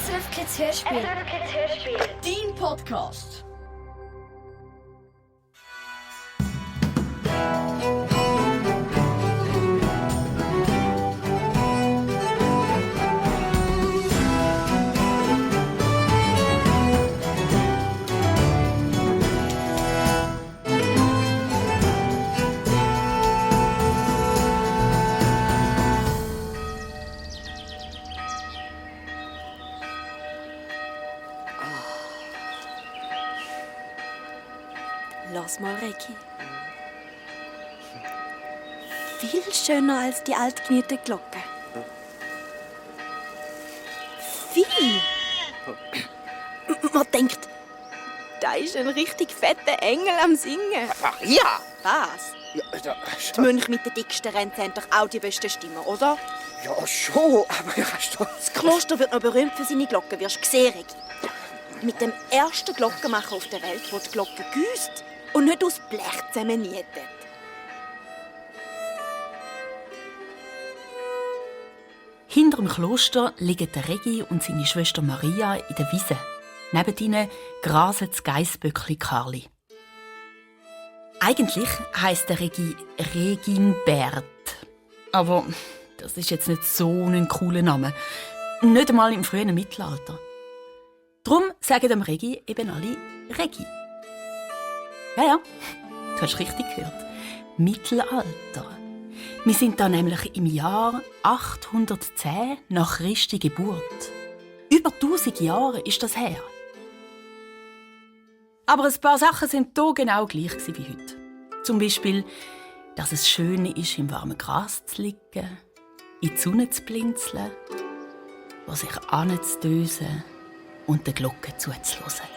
SRF Kids Hörspiel. SRF Kids Hörspiel. Dein Podcast. Lass mal, Regi. Viel schöner als die altgenierte Glocke. Viel. Man denkt, da ist ein richtig fetter Engel am Singen. Maria! Was? Ja, Die Mönche mit den dicksten Ränzen haben doch auch die besten Stimmen, oder? ja, schon, aber ja, stolz. Das Kloster wird noch berühmt für seine Glocken, wirst du sehen, Regi. Mit dem ersten Glockenmacher auf der Welt, der die Glocke güsst und nicht aus Blech zusammennietet. Hinter dem Kloster liegen der Regi und seine Schwester Maria in der Wiese. Neben ihnen grasen das Geissböckli Karli. Eigentlich heisst der Regi Reginbert. Aber das ist jetzt nicht so ein cooler Name. Nicht einmal im frühen Mittelalter. Darum sagen dem Regi eben alle Regi. Ja, du hast richtig gehört. Mittelalter. Wir sind da nämlich im Jahr 810 nach Christi Geburt. Über 1000 Jahre ist das her. Aber ein paar Sachen sind hier genau gleich wie heute. Zum Beispiel, dass es schön ist, im warmen Gras zu liegen, in die Sonne zu blinzeln, vor sich anzudösen und der Glocke zuzuhören.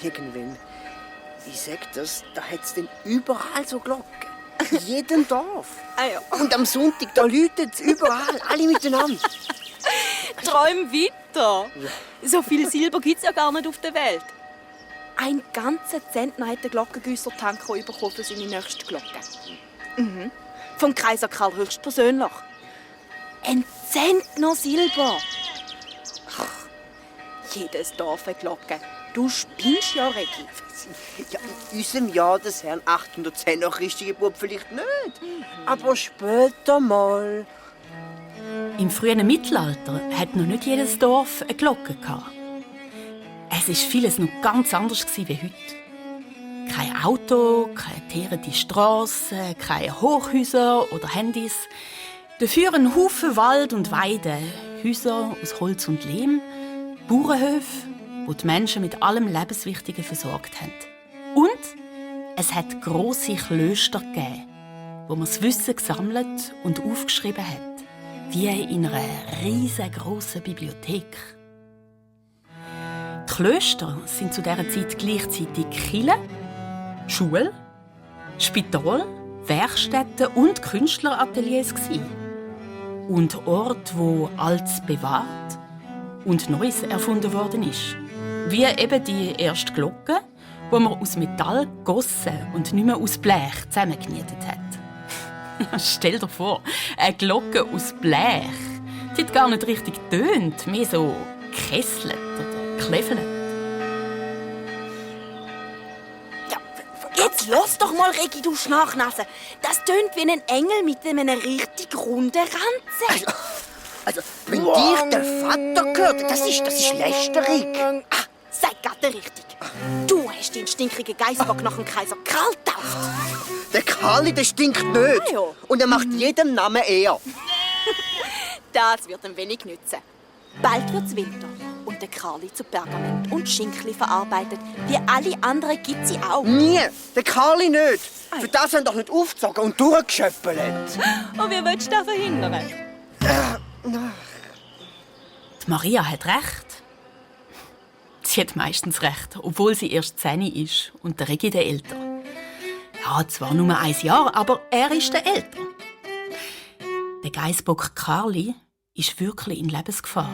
Irgendwann, ich sag das, da hat's denn überall so Glocken. In jedem Dorf. Ah ja. Und am Sonntag, da läutet's überall, alle miteinander. Träum weiter! So viel Silber gibt es ja gar nicht auf der Welt. Ein ganzer Zentner hat der Glockengüsser Tanko bekommen für seine nächste Glocke. Vom Kaiser Karl höchstpersönlich. Ein Zentner Silber! Ach, jedes Dorf eine Glocke. Du spinnst ja, Regi. Ja, in unserem Jahr des Herrn 810 nach Christi Geburt vielleicht nicht. Aber später mal. Im frühen Mittelalter hat noch nicht jedes Dorf eine Glocke gehabt. Es war vieles noch ganz anders wie heute. Kein Auto, keine teerende Strasse, keine Hochhäuser oder Handys. Dafür ein Haufen Wald und Weide, Häuser aus Holz und Lehm, Bauernhöfe, wo die Menschen mit allem Lebenswichtigen versorgt haben. Und es hat grosse Klöster gegeben, wo man das Wissen gesammelt und aufgeschrieben hat, wie in einer riesengroßen Bibliothek. Die Klöster sind zu dieser Zeit gleichzeitig Kirche, Schule, Spital, Werkstätten und Künstlerateliers gsi. Und Ort, wo Altes bewahrt und Neues erfunden worden ist. Wie eben die erste Glocke, die man aus Metall gegossen und nicht mehr aus Blech zusammengenietet hat. Stell dir vor, eine Glocke aus Blech. Die hat gar nicht richtig tönt, mehr so kesselt oder kleffelt. Ja, jetzt lass doch mal, Regi, du Schnarchnase. Das tönt wie ein Engel mit einem richtig runden Ranzen. Also, wenn dir der Vater gehört, das ist lästerig. Sag grad richtig. Du hast den stinkigen Geissbock nach dem Kaiser Karl getauft. Der Karli, der stinkt nicht. Ah, ja. Und er macht jedem Namen eher. Das wird ihm wenig nützen. Bald wird's Winter und der Karli zu Pergament und Schinkli verarbeitet. Wie alle anderen gibt sie auch. Nie, der Karli nicht. Für das haben doch nicht aufgezogen und durchgeschöppelt. Und wie willst du das verhindern? Die Maria hat recht. Sie hat meistens recht, obwohl sie erst 10 ist und der Regi der Ältere. Ja, zwar nur 1 Jahr, aber er ist der Ältere. Der Geissbock Karli ist wirklich in Lebensgefahr.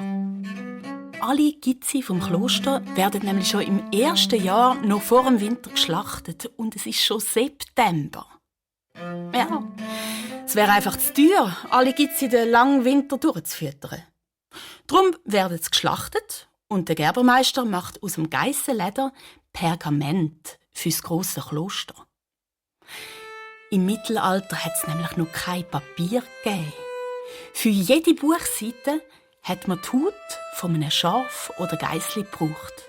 Alle Gizzi vom Kloster werden nämlich schon im ersten Jahr noch vor dem Winter geschlachtet und es ist schon September. Ja, Es wäre einfach zu teuer, alle Gitze in den langen Winter durchzufüttern. Darum werden sie geschlachtet und der Gerbermeister macht aus dem Geissenleder Pergament fürs grosse Kloster. Im Mittelalter hat es nämlich noch kein Papier gegeben. Für jede Buchseite hat man die Haut von einem Schaf oder Geissli gebraucht.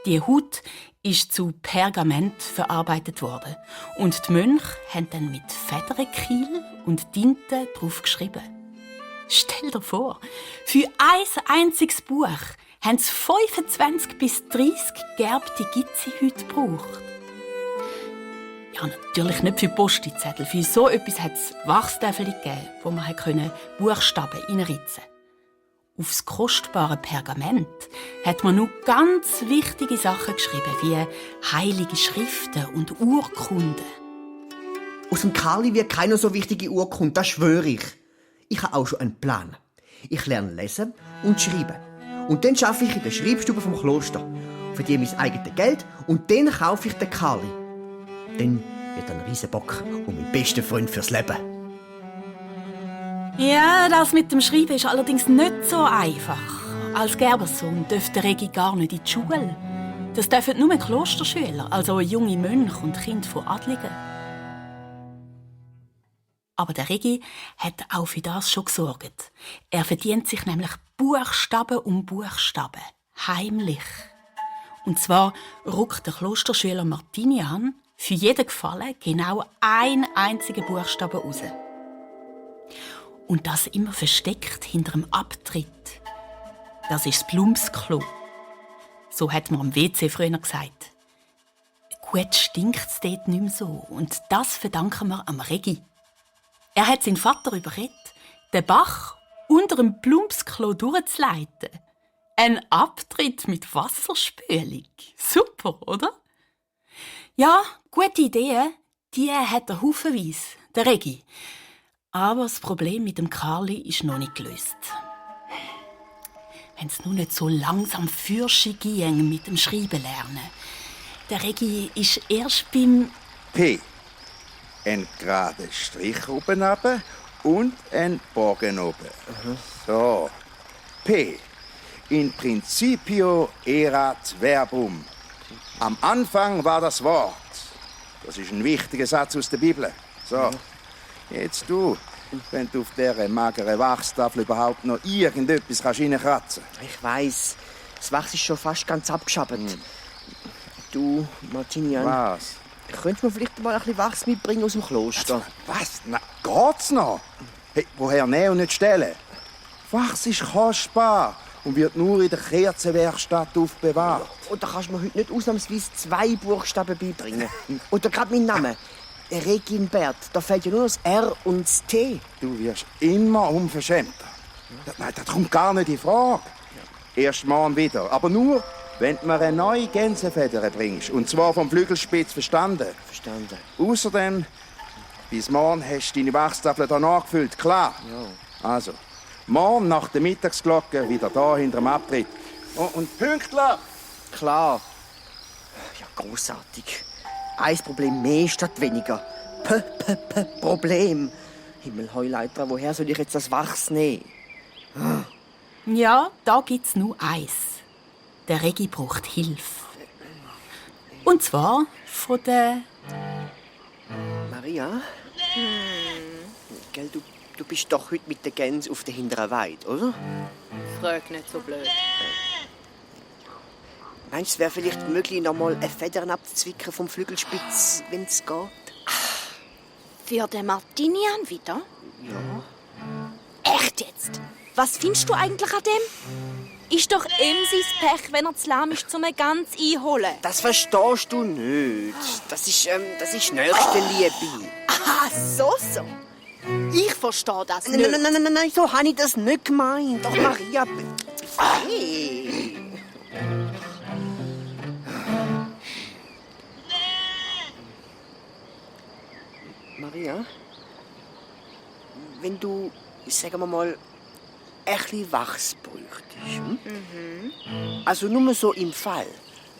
Die Haut ist zu Pergament verarbeitet worden und die Mönche haben dann mit Federkiel und Tinte drauf geschrieben. Stell dir vor, für ein einziges Buch haben sie 25 bis 30 gegerbte Gizzi-Hüte gebraucht. Ja, natürlich nicht für Postizettel. Für so etwas hat es Wachstäfel gegeben, wo man Buchstaben reinritzen konnte. Aufs kostbare Pergament hat man nur ganz wichtige Sachen geschrieben, wie heilige Schriften und Urkunden. Aus dem Karli wird keine so wichtige Urkunde, das schwöre ich. Ich habe auch schon einen Plan. Ich lerne lesen und schreiben. Und dann arbeite ich in der Schreibstube vom Kloster. Verdiene mein eigenes Geld und dann kaufe ich den Karli. Dann wird er ein Riesenbock und mein bester Freund fürs Leben. Ja, das mit dem Schreiben ist allerdings nicht so einfach. Als Gerbersohn dürfte der Regi gar nicht in die Schule. Das dürfen nur Klosterschüler, also junge Mönche und Kinder von Adligen. Aber der Regi hat auch für das schon gesorgt. Er verdient sich nämlich Buchstaben um Buchstaben. Heimlich. Und zwar rückt der Klosterschüler Martinian für jeden Gefallen genau einen einzigen Buchstaben raus. Und das immer versteckt hinter dem Abtritt. Das ist das Plumpsklo. So hat man am WC früher gesagt. Gut stinkt es dort nicht mehr so. Und das verdanken wir am Regi. Er hat seinen Vater überredet, den Bach unter dem Plumpsklo durchzuleiten. Ein Abtritt mit Wasserspülung. Super, oder? Ja, gute Ideen, die hat er haufenweise, der Regi. Aber das Problem mit dem Karli ist noch nicht gelöst. Wenn es nur nicht so langsam Fürsche ging mit dem Schreiben lernen. Der Regi ist erst beim P. Ein gerader Strich oben runter und ein Bogen oben. So. P. In principio erat verbum. Am Anfang war das Wort. Das ist ein wichtiger Satz aus der Bibel. So. Jetzt du, wenn du auf dieser mageren Wachstafel überhaupt noch irgendetwas reinkratzen kannst. Ich weiss, das Wachs ist schon fast ganz abgeschabt. Du, Martinian, Was? könntest du mir vielleicht mal ein bisschen Wachs mitbringen aus dem Kloster? Was? Na, geht's noch? Hey, woher nehmen und nicht stellen? Wachs ist kostbar und wird nur in der Kerzenwerkstatt aufbewahrt. Und da kannst du mir heute nicht ausnahmsweise 2 Buchstaben beibringen. Oder gerade mein Name. Reginbert. Da fehlt ja nur das R und das T. Du wirst immer unverschämter. Nein, das kommt gar nicht in Frage. Erst morgen wieder. Aber nur, wenn du mir eine neue Gänsefeder bringst. Und zwar vom Flügelspitz verstanden. Verstanden. Außerdem, bis morgen hast du deine Wachstafel hier nachgefüllt, klar? Ja. Also, morgen nach der Mittagsglocke wieder da hinter dem Abtritt. Und Pünktler! Klar. Ja, großartig. Ein Problem mehr statt weniger. Problem. Himmelheuleiter, woher soll ich jetzt das Wachs nehmen? Ja, da gibt's nur eins. Der Regi braucht Hilfe. Und zwar von der... Maria? Gell, du bist doch heute mit der Gänse auf der hinteren Weide, oder? Frag nicht so blöd. Meinst du, es wäre vielleicht möglich, noch mal eine Federn abzuzwicken vom Flügelspitz, wenn es geht? Für den Martinian wieder? Ja. Echt jetzt? Was findest du eigentlich an dem? Ist doch ihm sein Pech, wenn er zu lahm ist, um eine Gans einholen. Das verstehst du nicht. Das ist Nächstenliebe. Aha, so. Ich verstehe das nicht. Nein, so habe ich das nicht gemeint. Doch, Maria... Hey. Maria, wenn du, sagen wir mal, ein bisschen Wachs bräuchtest. Also nur so im Fall.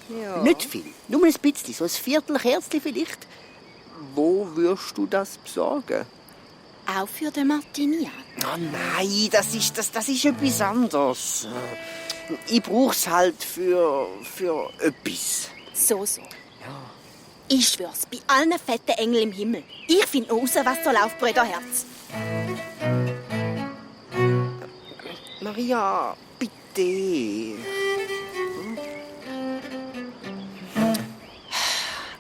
Ja. Nicht viel, nur ein bisschen, so ein Viertelkerzchen vielleicht. Wo würdest du das besorgen? auch für den Martinian? Oh nein, das ist etwas anderes. Ich brauch's halt für etwas. So. Ich schwör's, bei allen fetten Engeln im Himmel. Ich finde raus, was da läuft, Brüderherz. Maria, bitte.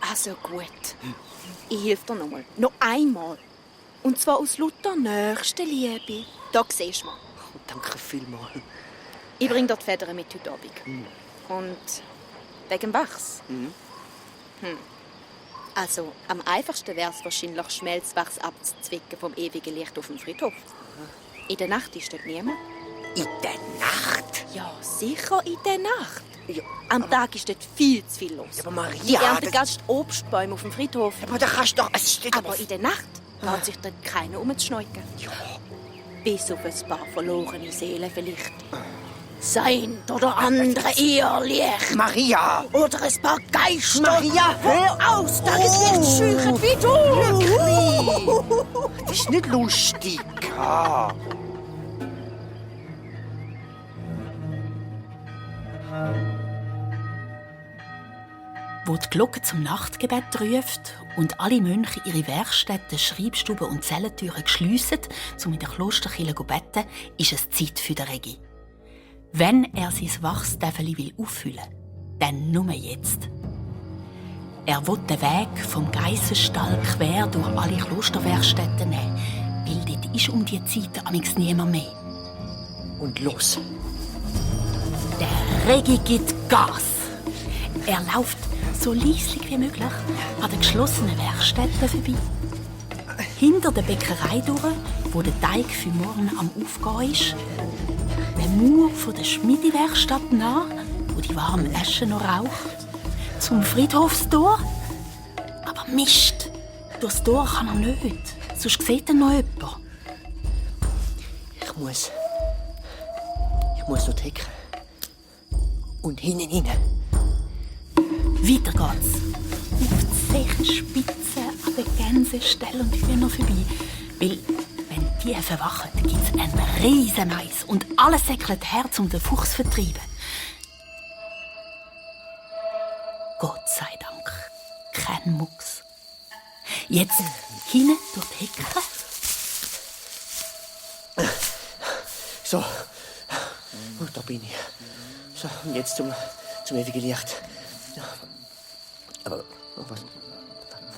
Also gut. Ich helfe dir nochmal. Noch einmal. Und zwar aus lauter Nächstenliebe. Da siehst du mal. Oh, danke vielmals. Ich bringe dir die Federn mit heute Abend. Und wegen Wachs? Also, am einfachsten wäre es wahrscheinlich, Schmelzwachs abzuzwicken vom ewigen Licht auf dem Friedhof. In der Nacht ist dort niemand. In der Nacht? Ja, sicher in der Nacht. Ja, Am Tag ist dort viel zu viel los. aber Maria, Die ernten das- ganz Obstbäume auf dem Friedhof. aber da kannst du doch... Es steht Aber in der Nacht traut sich dort keiner umzuschneuken. Ja. Bis auf ein paar verlorene Seelen vielleicht. Sein oder andere Irrlicht. Maria! Oder ein paar Geister. Maria, hör aus, Tageslicht scheuchen wie du. Das ist nicht lustig. Ah. Wo die Glocke zum Nachtgebet ruft und alle Mönche ihre Werkstätten, Schreibstuben und Zellentüren geschliessen, um in der Klosterkirche zu beten, ist es Zeit für den Regi. Wenn er sein Wachstäfeli will auffüllen, dann nur jetzt. Er will den Weg vom Geissenstall quer durch alle Klosterwerkstätten nehmen, weil dort ist um die Zeit amigs niemand mehr. Und los. Der Regi gibt Gas. Er läuft so leislich wie möglich an den geschlossenen Werkstätten vorbei. Hinter der Bäckerei durch, wo der Teig für morgen am Aufgehen ist. Den Mauer von der Schmiedewerkstatt nach, wo die warme Asche noch raucht. Zum Friedhofstor. Aber Mist, durchs Tor kann er nicht. Sonst sieht er noch jemand. Ich muss noch die Hecke. Und hinten rein. Weiter geht's. Auf die Zechenspitze, an den Gänseställen und Hühnern vorbei. Weil, wenn die verwachen, gibt's einen riesen Mais und alles säckelt her, um den Fuchs zu vertreiben. Gott sei Dank, kein Mucks. Jetzt hinten durch die Hecke. So. Und da bin ich. So, und jetzt zum ewigen Licht. Ja. Aber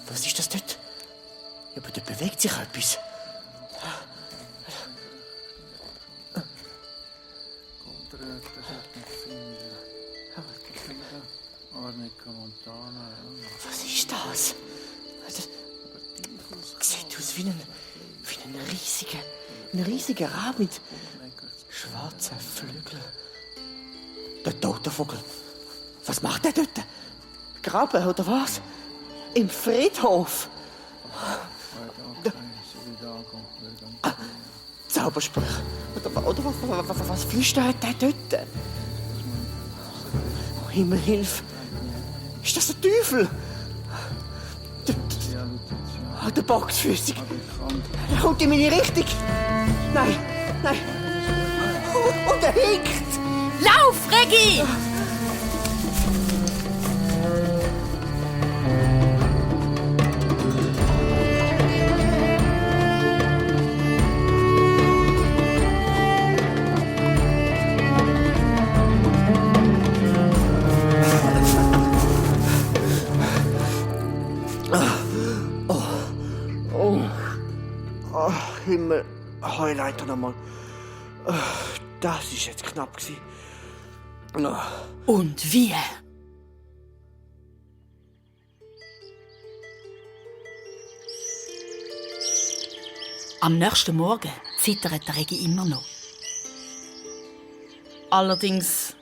was ist das dort? Ja, aber dort bewegt sich etwas. Was ist das? Das sieht aus wie ein riesiger Rabe mit schwarzen Flügeln. Der tote Vogel. Was macht der dort? Graben oder was? Im Friedhof? Zauberspruch. Oder was flüstert der dort? Oh, Himmelhilfe. Ist das der Teufel? Der Boxfüßig. Er kommt in meine Richtung. Nein. Und er hinkt. Lauf, Regi! Himmel, Heuleiter nochmal. Das ist jetzt knapp gewesen. Und wie? Am nächsten Morgen zittert der Regi immer noch. Allerdings,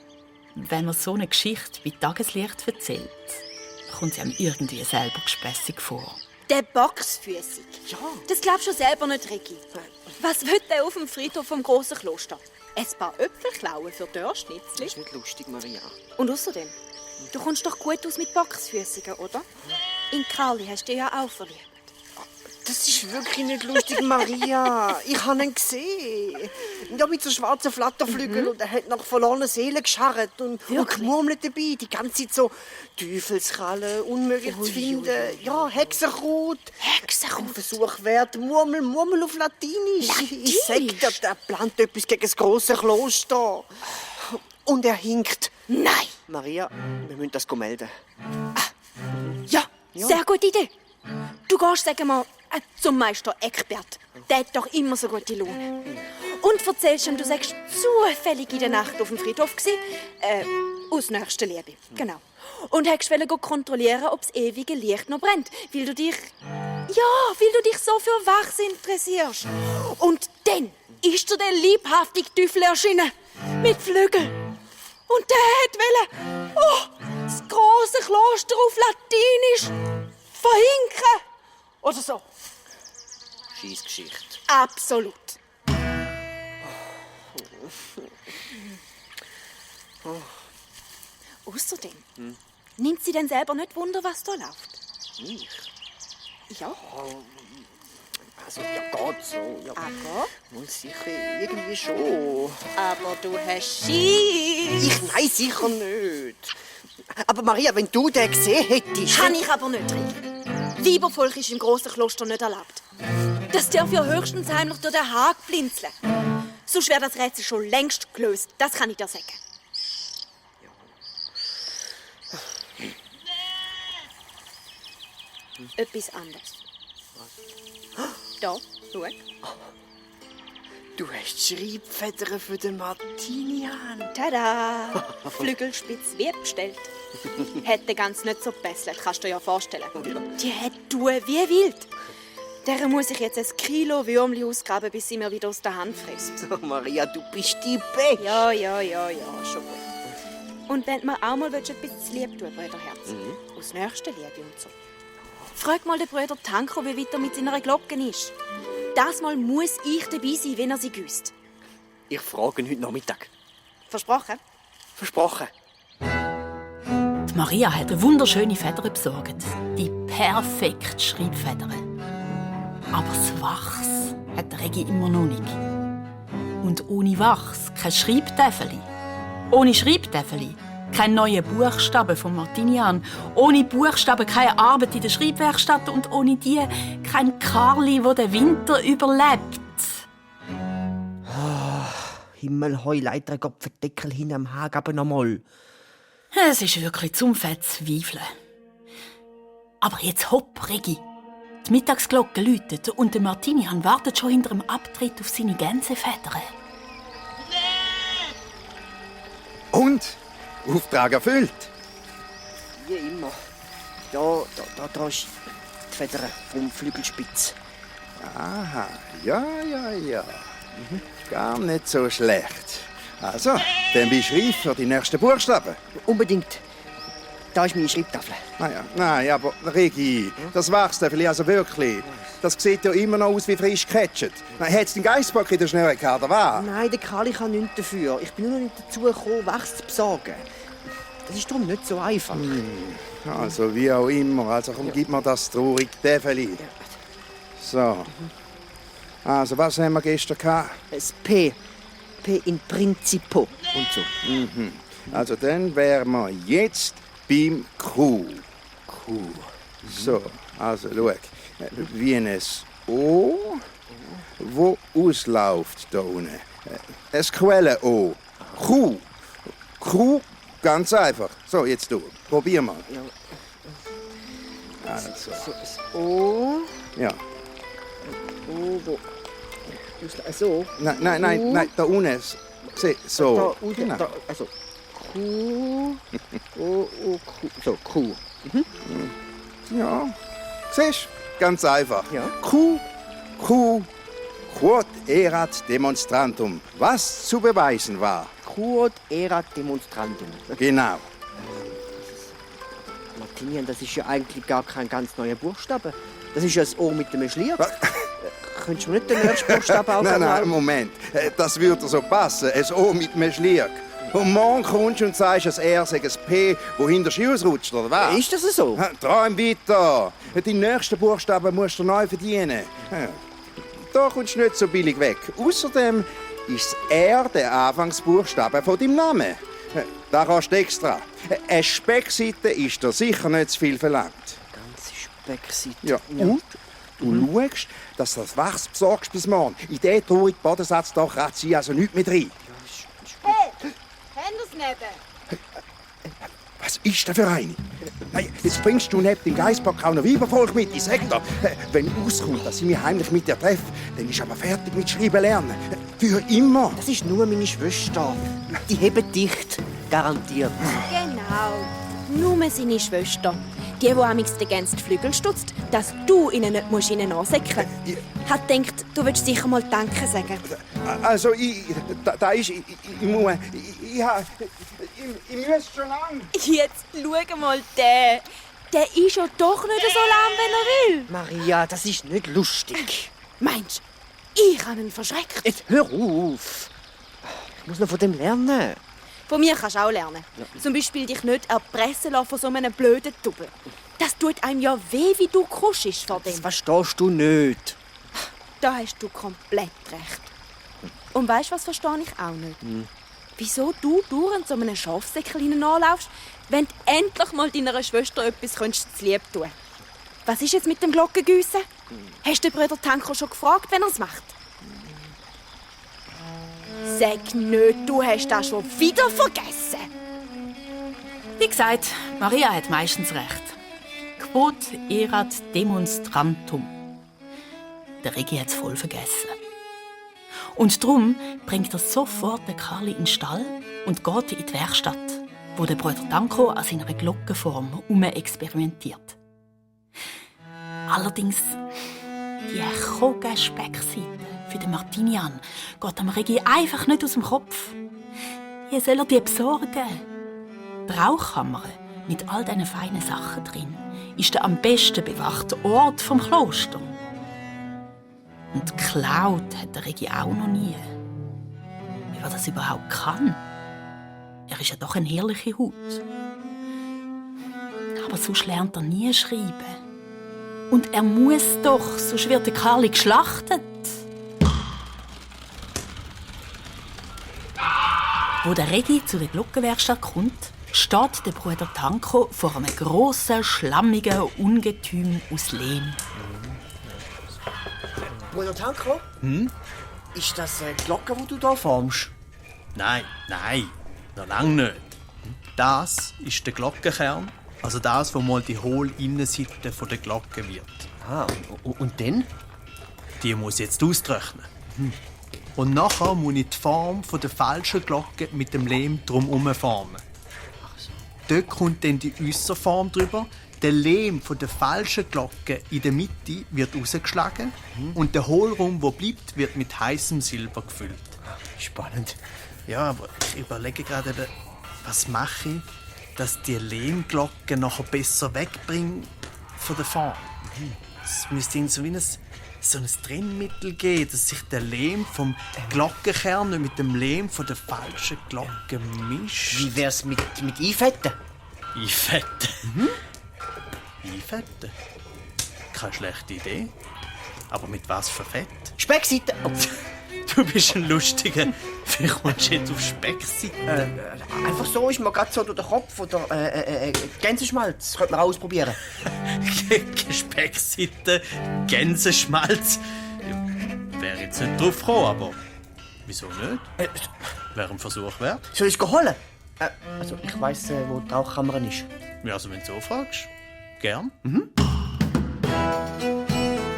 wenn man so eine Geschichte bei Tageslicht erzählt, kommt sie einem irgendwie selber gespässig vor. Der Boxfüßig. Ja. Das glaubst du selber nicht, Regi. Was will der auf dem Friedhof vom grossen Kloster? Ein paar Äpfel klauen für Dörrschnitzli? Das ist nicht lustig, Maria. Und außerdem, du kommst doch gut aus mit Boxfüßigen, oder? In Karli hast du dich ja auch verliebt. Das ist wirklich nicht lustig, Maria. Ich habe ihn gesehen. Ja, mit so schwarzen Flatterflügeln und er hat nach verlorenen Seelen gescharrt und gemurmelt dabei. Die ganze Zeit so Teufelskrallen, unmöglich zu finden. Ja, Hexenkraut. Ein Versuch wert. Murmel, Murmel auf Latinisch. Ich sag dir, der plant etwas gegen das grosse Kloster. Und er hinkt. Nein! Maria, wir müssen das melden. Ja, sehr gute Idee. Du gehst, sagen wir, zum Meister Eckbert. Der hat doch immer so gute Laune. Und erzählst ihm, du sagst zufällig in der Nacht auf dem Friedhof gsi, aus nächster Liebe, genau. Und hättest wollen kontrollieren, ob das ewige Licht noch brennt, weil du dich so für Wachs interessierst. Und dann ist dir der liebhaftige Teufel erschienen, mit Flügeln. Und der wollte das große Kloster auf Latinisch verhinken. Oder so. Scheissgeschichte. Absolut. Außerdem nimmt sie denn selber nicht Wunder, was da läuft? Ich? Ja. Also, ja, geht so. Ja, Aber? wohl sicher irgendwie schon. Aber du hast Schiss. Nein, sicher nicht. Aber Maria, wenn du den gesehen hättest... Kann ich aber nicht rein. Weibervolk ist im grossen Kloster nicht erlaubt. Das darf ja höchstens heimlich durch den Hag blinzeln. Sonst wäre das Rätsel schon längst gelöst. Das kann ich dir sagen. Etwas anderes. Da, schau. Du hast Schreibfedern für den Martinian. Tada! Flügelspitz wie bestellt. Hätte ganz nicht so gebesselt, kannst du dir ja vorstellen. Die hat tun wie wild. Der muss ich jetzt ein Kilo Würmli ausgraben, bis sie mir wieder aus der Hand frisst. Oh, Maria, du bist die Beste. Ja, schon gut. Und wenn du mir auch mal etwas zu lieb tun, Brüderherz, aus nächster Liebe und so. Frag mal den Bruder Tanko, wie weit er mit seiner Glocke ist. Das Mal muss ich dabei sein, wenn er sie güsst. Ich frage ihn heute Nachmittag. Versprochen? Versprochen. Die Maria hat eine wunderschöne Feder besorgt. Die perfekte Schreibfeder. Aber das Wachs hat der Regi immer noch nicht. Und ohne Wachs kein Schreibtäfeli. Ohne Schreibtäfeli kein neue Buchstaben von Martinian. Ohne Buchstaben keine Arbeit in der Schreibwerkstatt und ohne die kein Karli, wo den Winter überlebt. Himmelhoi, leider Gott Verdeckel hin am Hag, aber noch mal. Es ist wirklich zum Verzweifeln. Aber jetzt hopp, Regi. Die Mittagsglocke läutet und der Martinian wartet schon hinter dem Abtritt auf seine Gänsefedern. Und? Auftrag erfüllt. Wie immer. Da ist die Feder vom Flügelspitz. Aha, ja. Gar nicht so schlecht. Also, dann beschreib für die nächsten Buchstaben. Unbedingt. Da ist meine Schreibtafel. Nein, aber Regi, das Wachstäfel also wirklich. Das sieht ja immer noch aus wie frisch gecatcht. Hättest du den Geissbock in der Schnurre gehabt, oder was? Nein, der Karl kann nichts dafür. Ich bin nur noch nicht dazu gekommen, Wachs zu besorgen. Das ist darum nicht so einfach. Also, wie auch immer. Also, komm, gib mir das traurige Täfeli. So. Also, was haben wir gestern gehabt? Das P. P in Principo und so. Also, dann wären wir jetzt beim Q. So, also, schau. Wie ein O, wo ausläuft da unten. Ein Quellen-O. Q, ganz einfach. So, jetzt du. Probier mal. Also. So, das O. Ja. O, wo? So. Nein, da unten. So. Da unten, Genau. da, also Q, O, Q. So, Q. Ja. Siehst du? Ganz einfach. Ja. Q. Quod erat demonstrantum. Was zu beweisen war. Quod erat demonstrandum. Genau. Martinian, das ist ja eigentlich gar kein ganz neuer Buchstabe. Das ist ja das O mit dem Schlier. Könntest du mir nicht den nächsten Buchstaben auch Nein, sagen? Moment. Das würde so passen. Ein O mit einem Schlieg. Und morgen kommst du und sagst, dass er sei ein P, wo hinter Ski ausrutscht, oder was? Ist das so? Träum weiter. Deinen nächsten Buchstaben musst du neu verdienen. Da kommst du nicht so billig weg. Außerdem ist er der Anfangsbuchstabe von deinem Namen. Da kannst du extra. Eine Speckseite ist dir sicher nicht zu viel verlangt. Ganze Speckseite. Ja, und du schaust, dass du das Wachs besorgst bis morgen. In diesen traurigen Bodensatz da kratzt sie also nichts mehr rein. Hey, haben wir's nicht? Was ist denn für eine? Hey, jetzt bringst du neben dem Geissbock auch noch Weibervolk mit. Ich sag dir, wenn rauskommt, dass ich mich heimlich mit dir treffe, dann ist aber fertig mit Schreiben lernen. Für immer. Das ist nur meine Schwester. Die hebt dicht. Garantiert. Genau. Nur seine Schwester. Die amigs den Gänse die Flügel stutzt, dass du ihnen nicht musst ihnen ansäckeln musst. Hat gedacht, du willst sicher mal Danke sagen. Also, ich muss schon lang. Jetzt schau mal den. Der ist ja doch nicht so lahm, wenn er will. Maria, das ist nicht lustig. Meinst du, ich habe ihn verschreckt? Jetzt hör auf. Ich muss noch von dem lernen. Von mir kannst du auch lernen. Zum Beispiel dich nicht erpressen lassen von so einem blöden Double. Das tut einem ja weh, wie du kuschst vor Das dem. verstehst du nicht. Da hast du komplett recht. Und weißt du, was verstehe ich auch nicht? Wieso du dauernd so einem Schafsäckchen anlaufst, wenn du endlich mal deiner Schwester etwas zu lieb tun könntest? Was ist jetzt mit dem Glockengüssen? Hast du den Bruder Tanko schon gefragt, wenn er es macht? Sag nicht, du hast das schon wieder vergessen. Wie gesagt, Maria hat meistens recht. Quod erat demonstrantum. Der Regi hat es voll vergessen. Und darum bringt er sofort den Karli in den Stall und geht in die Werkstatt, wo der Bruder Danko an seiner Glockenform experimentiert. Allerdings, die Koga-Speckseite für den Martinian geht am Regi einfach nicht aus dem Kopf. Wie soll er die besorgen? Die Rauchkammer mit all diesen feinen Sachen drin ist der am besten bewachte Ort vom Kloster. Und geklaut hat der Regi auch noch nie. Wie er das überhaupt kann? Er ist ja doch eine herrliche Haut. Aber sonst lernt er nie schreiben. Und er muss doch, sonst wird der Karli geschlachtet. Wo der Regi zu der Glockenwerkstatt kommt, steht der Bruder Tanko vor einem grossen, schlammigen Ungetüm aus Lehm. Bruder Tanko? Ist das eine Glocke, die du hier formst? Nein, noch lange nicht. Das ist der Glockenkern, also das, wo mal die hohle Innenseite der Glocke wird. Ah, und dann? Die muss jetzt austrocknen. Und nachher muss ich die Form der falschen Glocke mit dem Lehm drumherum formen. Dort kommt dann die Äusserform drüber. Der Lehm der falschen Glocke in der Mitte wird rausgeschlagen und der Hohlraum, der bleibt, wird mit heißem Silber gefüllt. Spannend. Ja, aber ich überlege gerade, was mache ich, dass die Lehmglocke nachher besser wegbringe von der Form. Es müsste irgendwie so wie so ein Trennmittel geben, dass sich der Lehm vom Glockenkern nicht mit dem Lehm von der falschen Glocke mischt. Wie wär's mit Einfetten? Einfetten? Einfetten? Keine schlechte Idee. Aber mit was für Fett? Speckseite. Oh. Du bist ein Lustiger. Wie kommst du jetzt auf Speckseite? Einfach so ist mir gerade so durch den Kopf. Oder Gänseschmalz. Könnte man auch ausprobieren. Speckseite, Gänseschmalz. Wäre jetzt nicht drauf gekommen, aber wieso nicht? Wäre ein Versuch wert. Soll ich es holen? Also ich weiss, wo die Rauchkammer ist. Ja, also wenn du so fragst. Gern.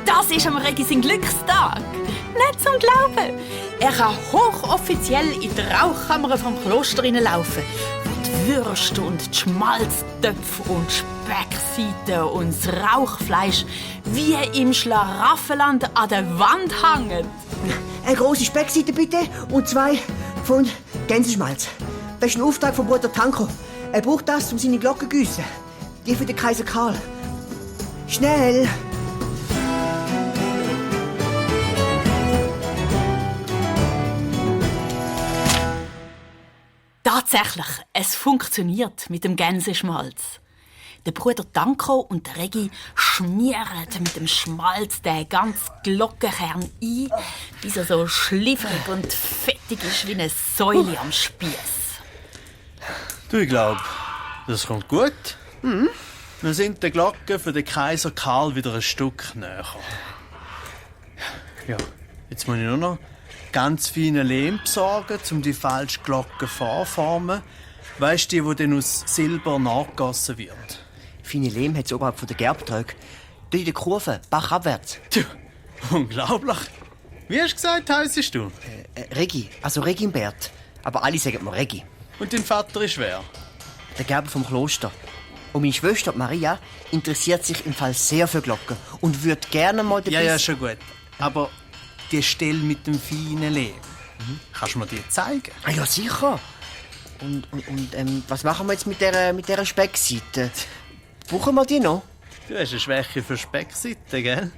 Das ist am Regi sein Glückstag. Nicht zum Glauben. Er kann hochoffiziell in die Rauchkammer vom Kloster hineinlaufen, wo die Würste und die Schmalztöpfe und Speckseiten und das Rauchfleisch wie im Schlaraffenland an der Wand hängen. Eine große Speckseite bitte und 2 Pfund Gänseschmalz. Das ist ein Auftrag von Bruder Tanko. Er braucht das, um seine Glocke zu gießen. Die für den Kaiser Karl. Schnell! Tatsächlich, es funktioniert mit dem Gänseschmalz. Der Bruder Danko und der Regi schmieren mit dem Schmalz den ganzen Glockenkern ein, bis er so schliffrig und fettig ist wie eine Säule am Spieß. Du, ich glaube, das kommt gut. Wir sind der Glocke für den Kaiser Karl wieder ein Stück näher. Ja, jetzt muss ich nur noch ganz feinen Lehm besorgen, um die falsche Glocke vorformen. Weißt du, die dann aus Silber nachgegossen wird? Feine Lehm hat es oberhalb von der Gerbtröge. Dort in der Kurve, bachabwärts. Tja, unglaublich. Wie hast du gesagt, heissest du? Regi, also Regimbert. Aber alle sagen mir Regi. Und dein Vater ist wer? Der Gerber vom Kloster. Und meine Schwester Maria interessiert sich im Fall sehr für Glocken und würde gerne mal den Ja, schon gut. Aber die Stelle mit dem feinen Lehm, kannst du mir die zeigen? Ah, ja, sicher. Und was machen wir jetzt mit dieser Speckseite? Brauchen wir die noch? Du hast eine Schwäche für Speckseiten, gell?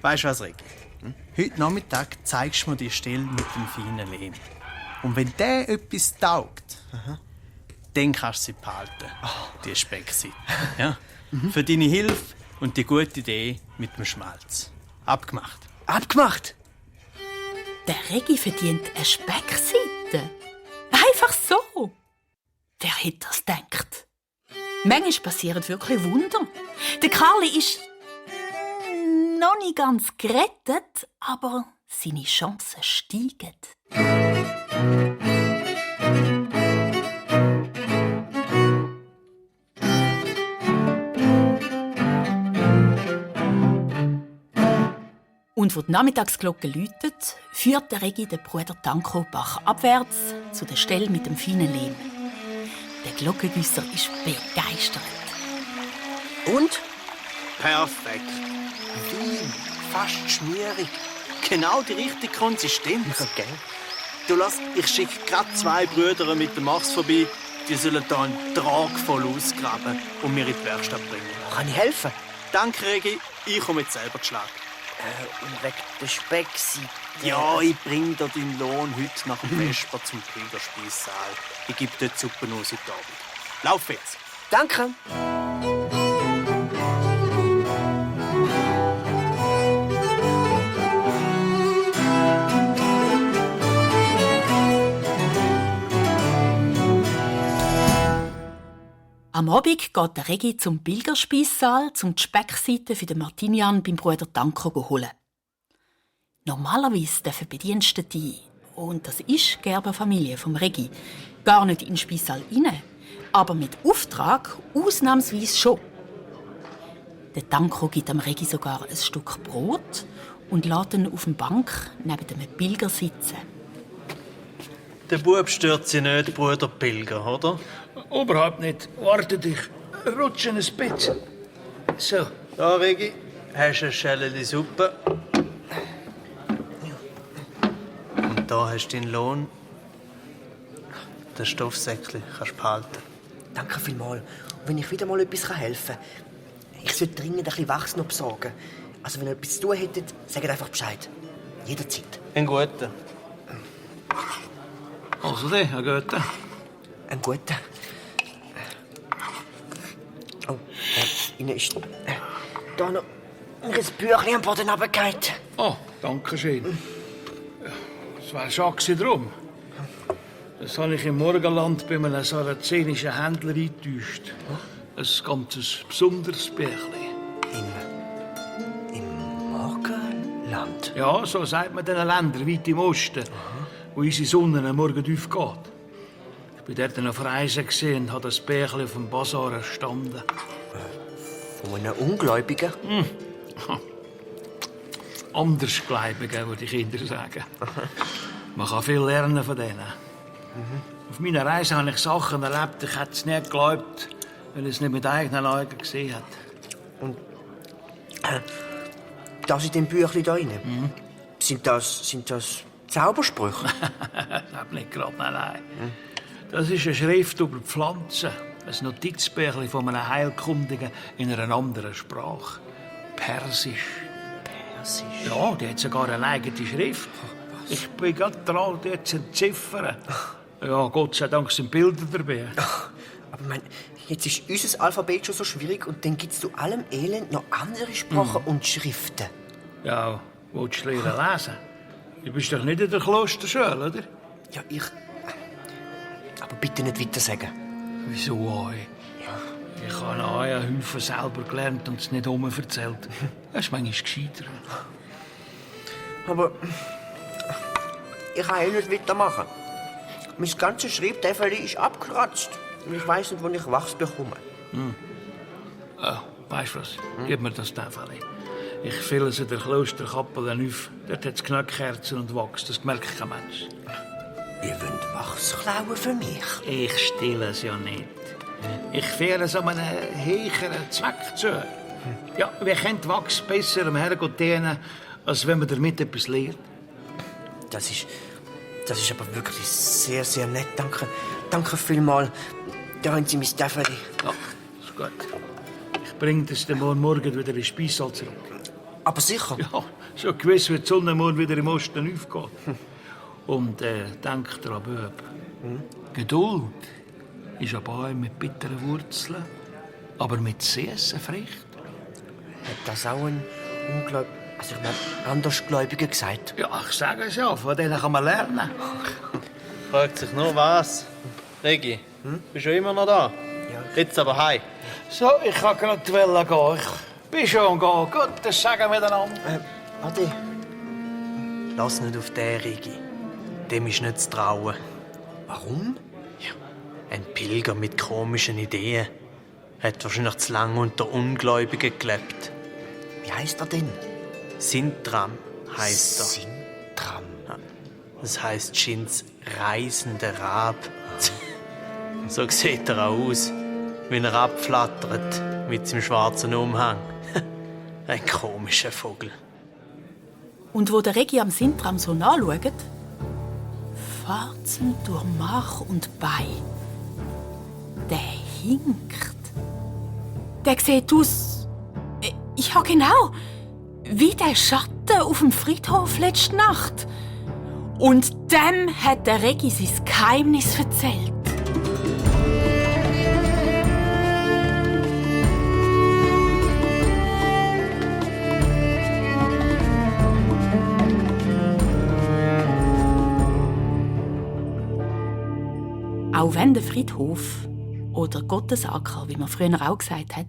Weißt du was, Regi? Heute Nachmittag zeigst du mir die Stelle mit dem feinen Lehm. Und wenn der etwas taugt, dann kannst du sie behalten, die Speckseite. Ja? Für deine Hilfe und die gute Idee mit dem Schmalz. Abgemacht. Abgemacht! Der Regi verdient eine Speckseite. Einfach so. Wer hätte das gedacht? Manchmal passieren wirklich Wunder. Der Karli ist noch nicht ganz gerettet, aber seine Chancen steigen. Und wo die Nachmittagsglocke läutet, führt der Regi den Bruder Danko bachabwärts zu der Stelle mit dem feinen Lehm. Der Glockengüsser ist begeistert. Und? Perfekt. Fein, fast schmierig. Genau die richtige Konsistenz. Okay. Du lass, ich schicke gerade 2 Brüder mit dem Max vorbei. Die sollen hier einen Trag voll ausgraben und mir in die Werkstatt bringen. Kann ich helfen? Danke, Regi. Ich komme jetzt selber zu Schlag. Und wegen der Speckseite. Ja, ich bring dir deinen Lohn heute nach dem Vesper zum Pilgerspeissaal. Ich gebe dort Suppe aus heute Abend. Lauf jetzt. Danke. Am Abend geht der Regi zum Pilgerspeissaal, um die Speckseite für den Martinian beim Bruder Danko zu holen. Normalerweise dürfen Bedienstete, und das ist die Gerberfamilie vom Regi, gar nicht in den Speissaal rein, aber mit Auftrag ausnahmsweise schon. Der Danko gibt am Regi sogar ein Stück Brot und lässt ihn auf der Bank neben dem Pilger sitzen. Der Bub stört sich nicht, Bruder Pilger, oder? Überhaupt nicht. Warte dich. Rutsch ein bisschen. So. Da, Regi, hast du eine Schelle Suppe. Und da hast du deinen Lohn. Das Stoffsäckchen kannst du behalten. Danke vielmals. Und wenn ich wieder mal etwas helfen kann, ich sollte dringend ein bisschen Wachs noch besorgen. Also wenn ihr etwas zu tun hättet, sagt einfach Bescheid. Jederzeit. Ein guter. Also der, Herr Goethe. Ein guter. Oh, Ihnen ist da noch ein Büchlein am Boden runtergefallen. Oh, danke schön. Es war schade drum. Das habe ich im Morgenland bei einem sarazenischen Händler eingetäuscht. Ein ganz besonderes Bärchen. Im Morgenland? Ja, so sagt man den Ländern weit im Osten, wo unsere Sonne am Morgen aufgeht. Ich war dort auf Reisen und habe das Bärchen auf dem Basar erstanden. Von einem Ungläubigen? Andersgläubigen, würde ich Kinder sagen. Man kann viel lernen von denen. Auf meiner Reise habe ich Sachen erlebt, ich hätte es nicht geglaubt, wenn ich es nicht mit eigenen Augen gesehen hätte. Und das in dem Büchlein da drin? Sind das Zaubersprüche? Ich glaube nicht gerade, nein. Das ist eine Schrift über Pflanzen. Ein Notizbüchlein von einem Heilkundigen in einer anderen Sprache. Persisch. Persisch? Ja, die hat sogar eine eigene Schrift. Ich bin gerade dran, die zu entziffern. Ja, Gott sei Dank sind Bilder dabei. Aber ich meine, jetzt ist unser Alphabet schon so schwierig und dann gibt's zu allem Elend noch andere Sprachen und Schriften. Ja, willst du lernen lesen? Du bist doch nicht in der Klosterschule, oder? Ja, ich... Aber bitte nicht weiter sagen. Wieso ei? Ich habe an einen Haufen selber gelernt und es nicht erzählt. Das ist manchmal gescheiter. Aber... Ich kann nicht weitermachen. Mein ganzes Schreibtäfel ist abgekratzt. Und ich weiss nicht, wann ich Wachs bekomme. Weißt du was? Gib mir das Täfel. Ich fülle es in der Klosterkappel auf. Dort hat es Knackkerzen und Wachs. Das merkt kein Mensch. Ihr wollt Wachs klauen für mich? Ich stille es ja nicht. Ich führe es an einen höheren Zweck zu. Ja, wer kennt Wachs besser am Herrgott dienen, als wenn man damit etwas lehrt? Das ist aber wirklich sehr, sehr nett. Danke. Danke vielmals. Da haben Sie mein Täfel. Ja, ist gut. Ich bringe das dann morgen wieder in den Speissaal zurück. Aber sicher. Ja, so gewiss wird die Sonne morgen wieder im Osten aufgehen. Und denk dran, Bub. Geduld ist ein Baum mit bitteren Wurzeln, aber mit süßen Früchten. Hat das auch ein Andersgläubiger gesagt? Ja, ich sage es ja, von denen kann man lernen. Fragt sich nur was. Regi, bist du immer noch da? Ja. Jetzt aber heim. So, ich kann gerade gehen. Ich bin schon gehen. Gut, das sagen miteinander. Adi. Lass nicht auf den, Regi. Dem ist nicht zu trauen. Warum? Ein Pilger mit komischen Ideen. Hat wahrscheinlich zu lange unter Ungläubigen gelebt. Wie heißt er denn? Sintram heisst er. Sintram. Das heisst Schins reisender Rab. So sieht er auch aus, wenn er abflattert mit seinem schwarzen Umhang. Ein komischer Vogel. Und wo der Regi am Sintram so nachschaut, fährt's ihm durch Mark und Bein. Der hinkt. Der sieht aus... Ja, genau. Wie der Schatten auf dem Friedhof letzte Nacht. Und dem hat der Regi sein Geheimnis erzählt. Auch wenn der Friedhof oder Gottesacker, wie man früher auch gesagt hat,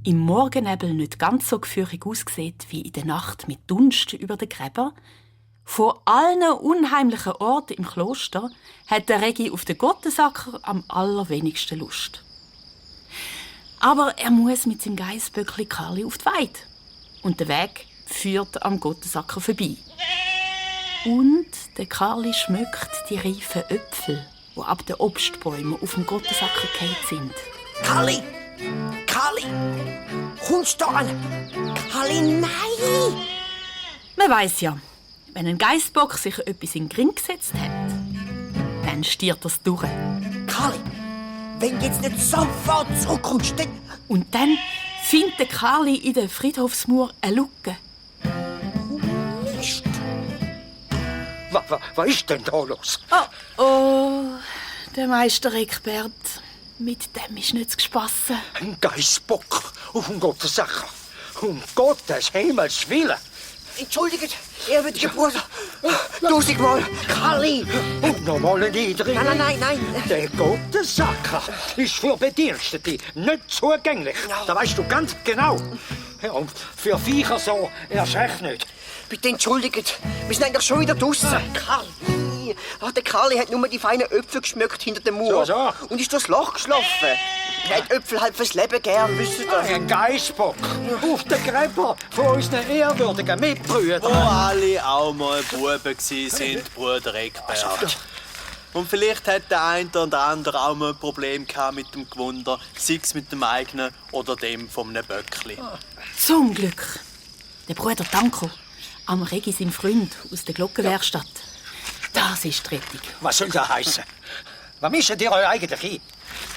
im Morgennebel nicht ganz so gefürchtig aussieht wie in der Nacht mit Dunst über den Gräber, von allen unheimlichen Orten im Kloster hat der Regi auf den Gottesacker am allerwenigsten Lust. Aber er muss mit seinem Geissböckli Karli auf die Weide. Und der Weg führt am Gottesacker vorbei. Und der Karli schmückt die reifen Äpfel, die ab den Obstbäumen auf dem Gottesacker gefallen sind. Karli! Karli! Kommst du da an? Karli, nein! Man weiss ja, wenn ein Geissbock sich etwas in den Ring gesetzt hat, dann stiert er es durch. Karli, wenn du jetzt nicht sofort zurückkommst, dann... Und dann findet der Karli in der Friedhofsmauer eine Lücke. Mist! Was ist denn da los? Oh, der Meister Eckbert. Mit dem ist nicht zu spassen. Ein Geissbock auf dem Gottesacker. Um Gottes Himmels Willen. Entschuldigt, ehrwürdiger Bruder. 1000-mal. Karli! Und nochmal ein Niedrig. Nein. Der Gottesacker ist für Bedienstete nicht zugänglich. Das weißt du ganz genau. Ja, und für Viecher so erst recht nicht. Bitte entschuldigt, wir sind eigentlich schon wieder draussen. Karli! Der Karli hat nur die feinen Äpfel geschmückt hinter dem Mauer. So. Und ist durchs Loch geschlafen. Er hat Äpfel halt fürs Leben gern, wisst ihr? Ein Geissbock auf den Gräber von unseren ehrwürdigen Mitbrüdern. Wo alle auch mal Buben sind, Bruder Eckbert. Und vielleicht hat der eine oder andere auch mal ein Problem gehabt mit dem Gewunder, sei es mit dem eigenen oder dem von einem Böckli. Zum Glück. Der Bruder Danko, am Regi sein Freund aus der Glockenwerkstatt. Das ist die Rettung. Was soll das heißen? Was mischt ihr euch eigentlich ein?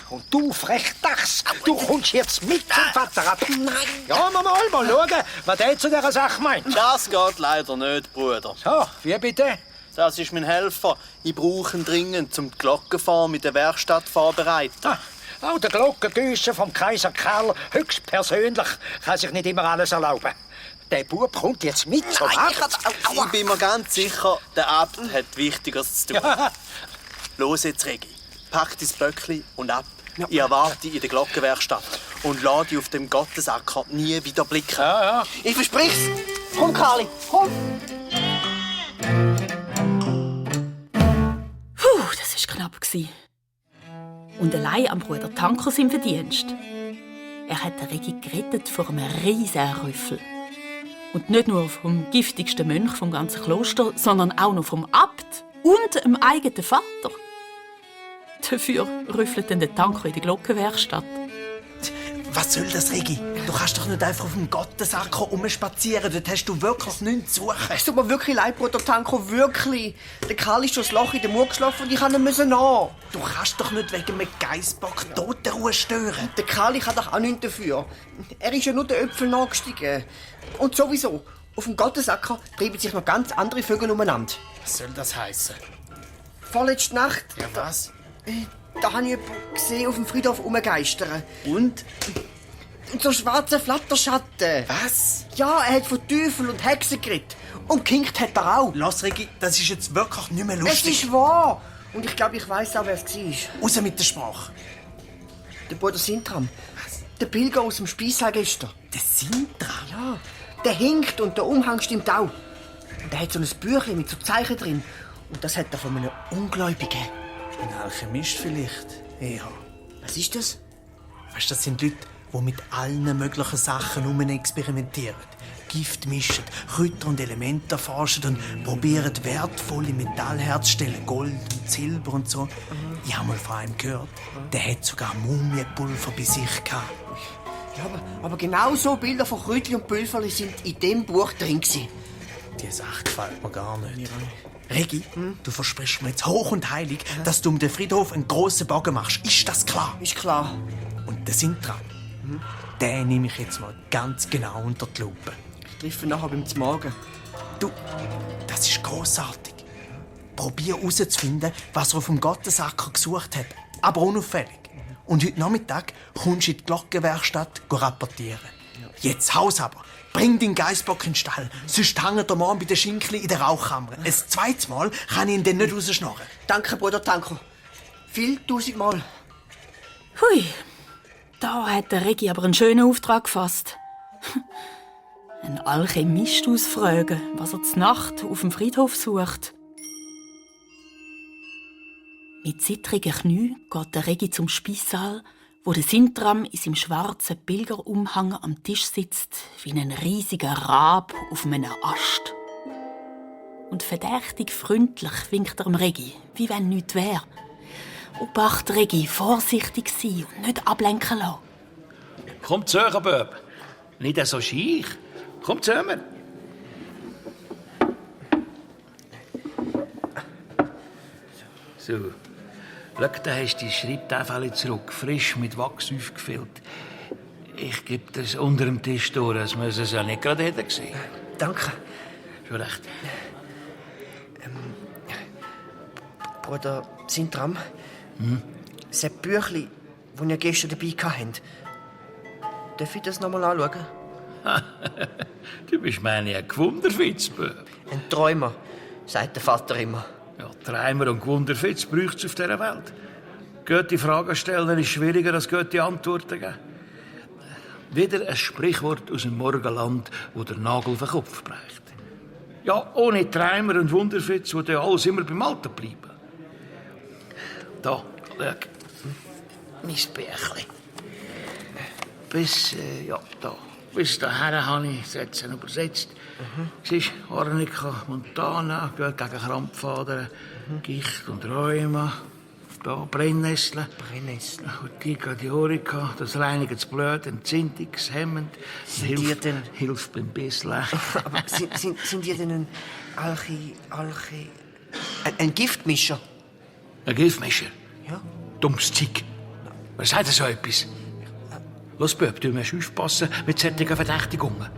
Und du, Frechdachs, du kommst jetzt mit zum Vater ab. Nein! Ja, mal schauen, was der zu dieser Sache meint. Das geht leider nicht, Bruder. So, wie bitte? Das ist mein Helfer. Ich brauche ihn dringend, um die Glockenform in der Werkstatt vorzubereiten. Auch der Glockengüsser vom Kaiser Karl höchstpersönlich kann sich nicht immer alles erlauben. Der Bub kommt jetzt mit zum Abt. Ich bin mir ganz sicher, der Abt hat Wichtigeres zu tun. Ja. Los jetzt, Regi. Pack dein Böckli und ab. Ich erwarte dich in der Glockenwerkstatt und lass dich auf dem Gottesacker nie wieder blicken. Ja. Ich versprich's. Komm, Karli, komm. Das war knapp. Und allein am Bruder Tanko sein Verdienst. Er hat den Regi gerettet vor einem riesigen Rüffel. Und nicht nur vom giftigsten Mönch vom ganzen Kloster, sondern auch noch vom Abt und dem eigenen Vater. Dafür rüffelt dann der Tanko in der Glockenwerkstatt. Was soll das, Regi? Du kannst doch nicht einfach auf dem Gottesacker rumspazieren. Dort hast du wirklich nichts zu suchen. Es tut mir wirklich leid, Bruder Tanko, wirklich. Der Karl ist durch das Loch in den Mauer geschlafen und ich kann nicht nach. Du kannst doch nicht wegen einem Geissbock Totenruhe stören. Der Karl kann doch auch nichts dafür. Er ist ja nur den Äpfel nachgestiegen. Und sowieso, auf dem Gottesacker treiben sich noch ganz andere Vögel umeinander. Was soll das heißen? Vorletzte Nacht, Ja, was? da habe ich jemanden gesehen auf dem Friedhof rumgeistern. Und? Und so schwarze Flatterschatten. Was? Ja, er hat von Teufel und Hexen geredet. Und kinkt hat er auch. Lass, Regi, das ist jetzt wirklich nicht mehr Es lustig. ist wahr. Und ich glaube, ich weiss auch, wer es war. Raus mit der Sprache. Der Bruder Sintram. Der Pilger aus dem Speissaal gestern. Der Sintram? Ja, der hinkt und der Umhang stimmt auch. Und er hat so ein Büchlein mit so Zeichen drin. Und das hat er von einem Ungläubigen. Ein Alchemist vielleicht. Ja. Was ist das? Weißt du, das sind Leute, die mit allen möglichen Sachen experimentieren. Gift mischen, Kräuter und Elemente erforschen und probieren, wertvolle Metalle herzustellen. Gold und Silber und so. Ich habe mal von einem gehört, der hat sogar Mumienpulver bei sich gehabt. Ja, aber genau so Bilder von Kräutchen und Pülverli sind in dem Buch drin gewesen. Die Sache gefällt mir gar nicht. Regi, du versprichst mir jetzt hoch und heilig, dass du um den Friedhof einen grossen Bogen machst. Ist das klar? Ist klar. Und der Sintram, den nehme ich jetzt mal ganz genau unter die Lupe. Ich treffe ihn nachher beim Morgen. Du, das ist grossartig. Probier herauszufinden, was er auf dem Gottesacker gesucht hat. Aber unauffällig. Und heute Nachmittag kommst du in die Glockenwerkstatt rapportieren. Jetzt Haus aber. Bring deinen Geissbock in den Stall. Sonst hängt er morgen bei den Schinkli in der Rauchkammer. Ein zweites Mal kann ich ihn dann nicht rausschnorren. Danke, Bruder Tanko. Viel 1000 Mal. Hui, da hat der Regi aber einen schönen Auftrag gefasst. Ein Alchemist ausfragen, was er zur Nacht auf dem Friedhof sucht. Mit zittrigen Knien geht der Regi zum Speissaal, wo der Sintram in seinem schwarzen Pilgerumhang am Tisch sitzt, wie ein riesiger Rab auf einem Ast. Und verdächtig freundlich winkt er dem Regi, wie wenn nichts wäre. Obacht, Regi, vorsichtig sein und nicht ablenken lassen. Komm zu, Bub. Nicht so schief. Komm zusammen. So. Schau, da hast du die Schreibtafel zurück, frisch mit Wachs aufgefüllt. Ich gebe das unter dem Tisch durch, das müssen Sie ja nicht gerade hätten gesehen. Danke. Schon recht. Bruder Sintram, das Büchlein, das ihr gestern dabei hattet, darf ich das noch mal anschauen? Du bist meine ein Gewunderfitz, Bub. Ein Träumer, sagt der Vater immer. Ja, Träumer und Gewunderfitz braucht es auf dieser Welt. Gute Fragen stellen ist schwieriger als gute Antworten geben. Wieder ein Sprichwort aus dem Morgenland, wo der Nagel auf den Kopf bricht. Ja, ohne Träumer und Wunderfitz würde ja alles immer beim Alten bleiben. Da, schau. Mein Bärchen. Bis dahin habe ich Sätze übersetzt. Siehst du, Arnika montana, geht gegen Krampfadern, Gicht und Rheuma. Da Brennnessel. Brennnessel. Urtica diorica, das reinigt das Blut, entzündungshemmend. Hilft beim Bisseln. Aber sind die denn ein Giftmischer? Ein Giftmischer? Ja. Dummes Zeug. Wer sagt so etwas? Los, Bub, du musst aufpassen mit solchen Verdächtigungen.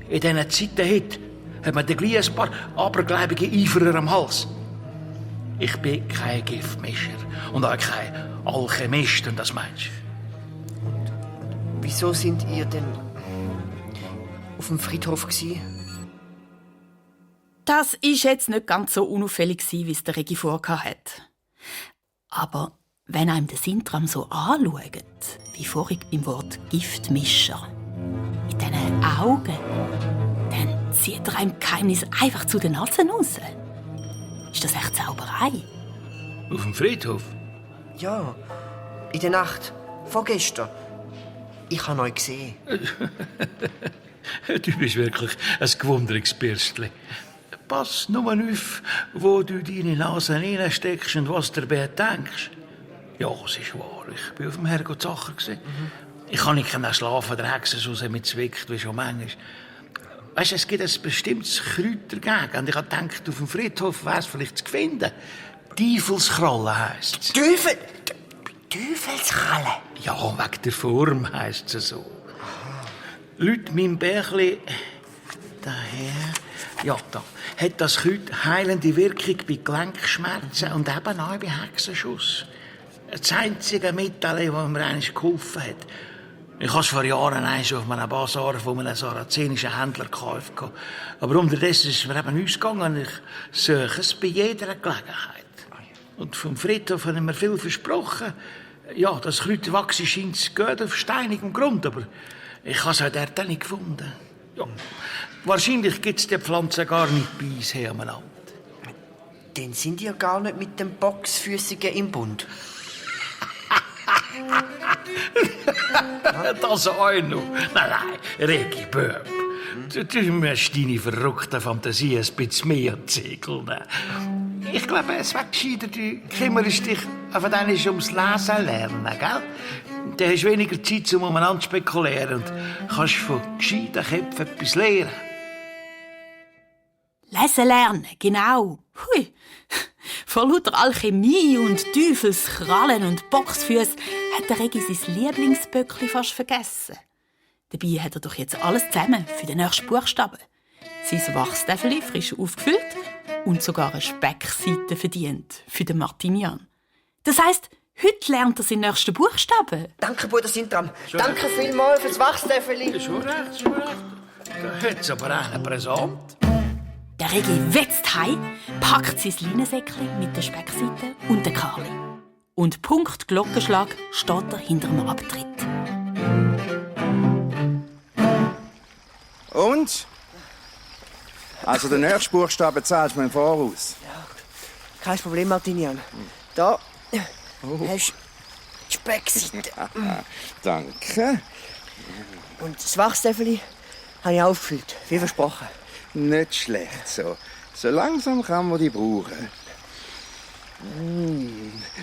In diesen Zeiten heute hat man dann gleich ein paar abergläubige Eiferer am Hals. Ich bin kein Giftmischer und auch kein Alchemist, und das meinst du? Wieso sind ihr denn auf dem Friedhof gsi? Das ist jetzt nicht ganz so unauffällig, wie es der Regi vorgehabt hat. Aber wenn einem der Sintram so anschaut, wie vorhin beim Wort Giftmischer, mit diesen Augen, dann zieht er einem Geheimnis einfach zu den Nasen raus. Ist das echt Zauberei? Auf dem Friedhof? Ja, in der Nacht, vorgestern. Ich habe euch gesehen. Du bist wirklich ein gewunderes Bürstchen. Pass nur auf, wo du deine Nase reinsteckst und was du dabei denkst. Ja, es ist wahr. Ich war auf dem Herrgott Sacher. Ich kann nicht schlafen, der Hexe so sehr mit zwickt, wie schon manchmal. Weißt du, es gibt ein bestimmtes Kräuter dagegen. Und ich habe gedacht, auf dem Friedhof wäre es vielleicht zu finden. Teufelskralle heisst es. Teufelskralle? Ja, wegen der Form heisst es so. Leute, mein Bärchli, daher, ja, da, hat das Kräuter heilende Wirkung bei Gelenkschmerzen und eben auch bei Hexenschuss. Das einzige Mittel, das mir eigentlich geholfen hat. Ich habe es vor Jahren auf einem Basar von einem sarazenischen Händler gekauft. Aber unterdessen ist es mir eben ausgegangen. Ich suche es bei jeder Gelegenheit. Und vom Friedhof haben mir viel versprochen. Ja, das Kräuterwachsen scheint es gut auf steinigem Grund, aber ich habe es auch dort nicht gefunden. Ja, wahrscheinlich gibt es die Pflanze gar nicht bei uns hier am Land. Dann sind ihr gar nicht mit dem Boxfüssigen im Bund. Das auch noch. Nein, Regi Böb. Du musst deine verrückte Fantasie ein bisschen mehr ziegeln. Ich glaube, es wäre gescheiter, du kümmerst dich von denen ums Lesen lernen, gell? Dann hast du weniger Zeit, um umeinander zu spekulieren und kannst von gescheiten Köpfen etwas lernen. Lesen lernen, genau. Hui. Vor lauter Alchemie und Teufelskrallen und Boxfüße hat der Regi sein Lieblingsböckli fast vergessen. Dabei hat er doch jetzt alles zusammen für den nächsten Buchstaben. Sein Wachstäfeli frisch aufgefüllt und sogar eine Speckseite verdient für den Martinian. Das heisst, heute lernt er seinen nächsten Buchstaben. Danke, Bruder Sintram. Danke vielmals fürs Wachstäfeli. Schon recht, schon recht. Da hat es aber einen Präsent. Der Regi wetzt heim, packt sein Leinensäckchen mit der Speckseite und der Karli. Und Punkt Glockenschlag steht er hinter dem Abtritt. Und? Also den nächsten Buchstaben zahlst du mir im Voraus. Kein Problem, Martinian. Da hast du die Speckseite. Danke. Und das Wachstäfeli habe ich aufgefüllt, wie versprochen. Nicht schlecht so. So langsam kann man die brauchen.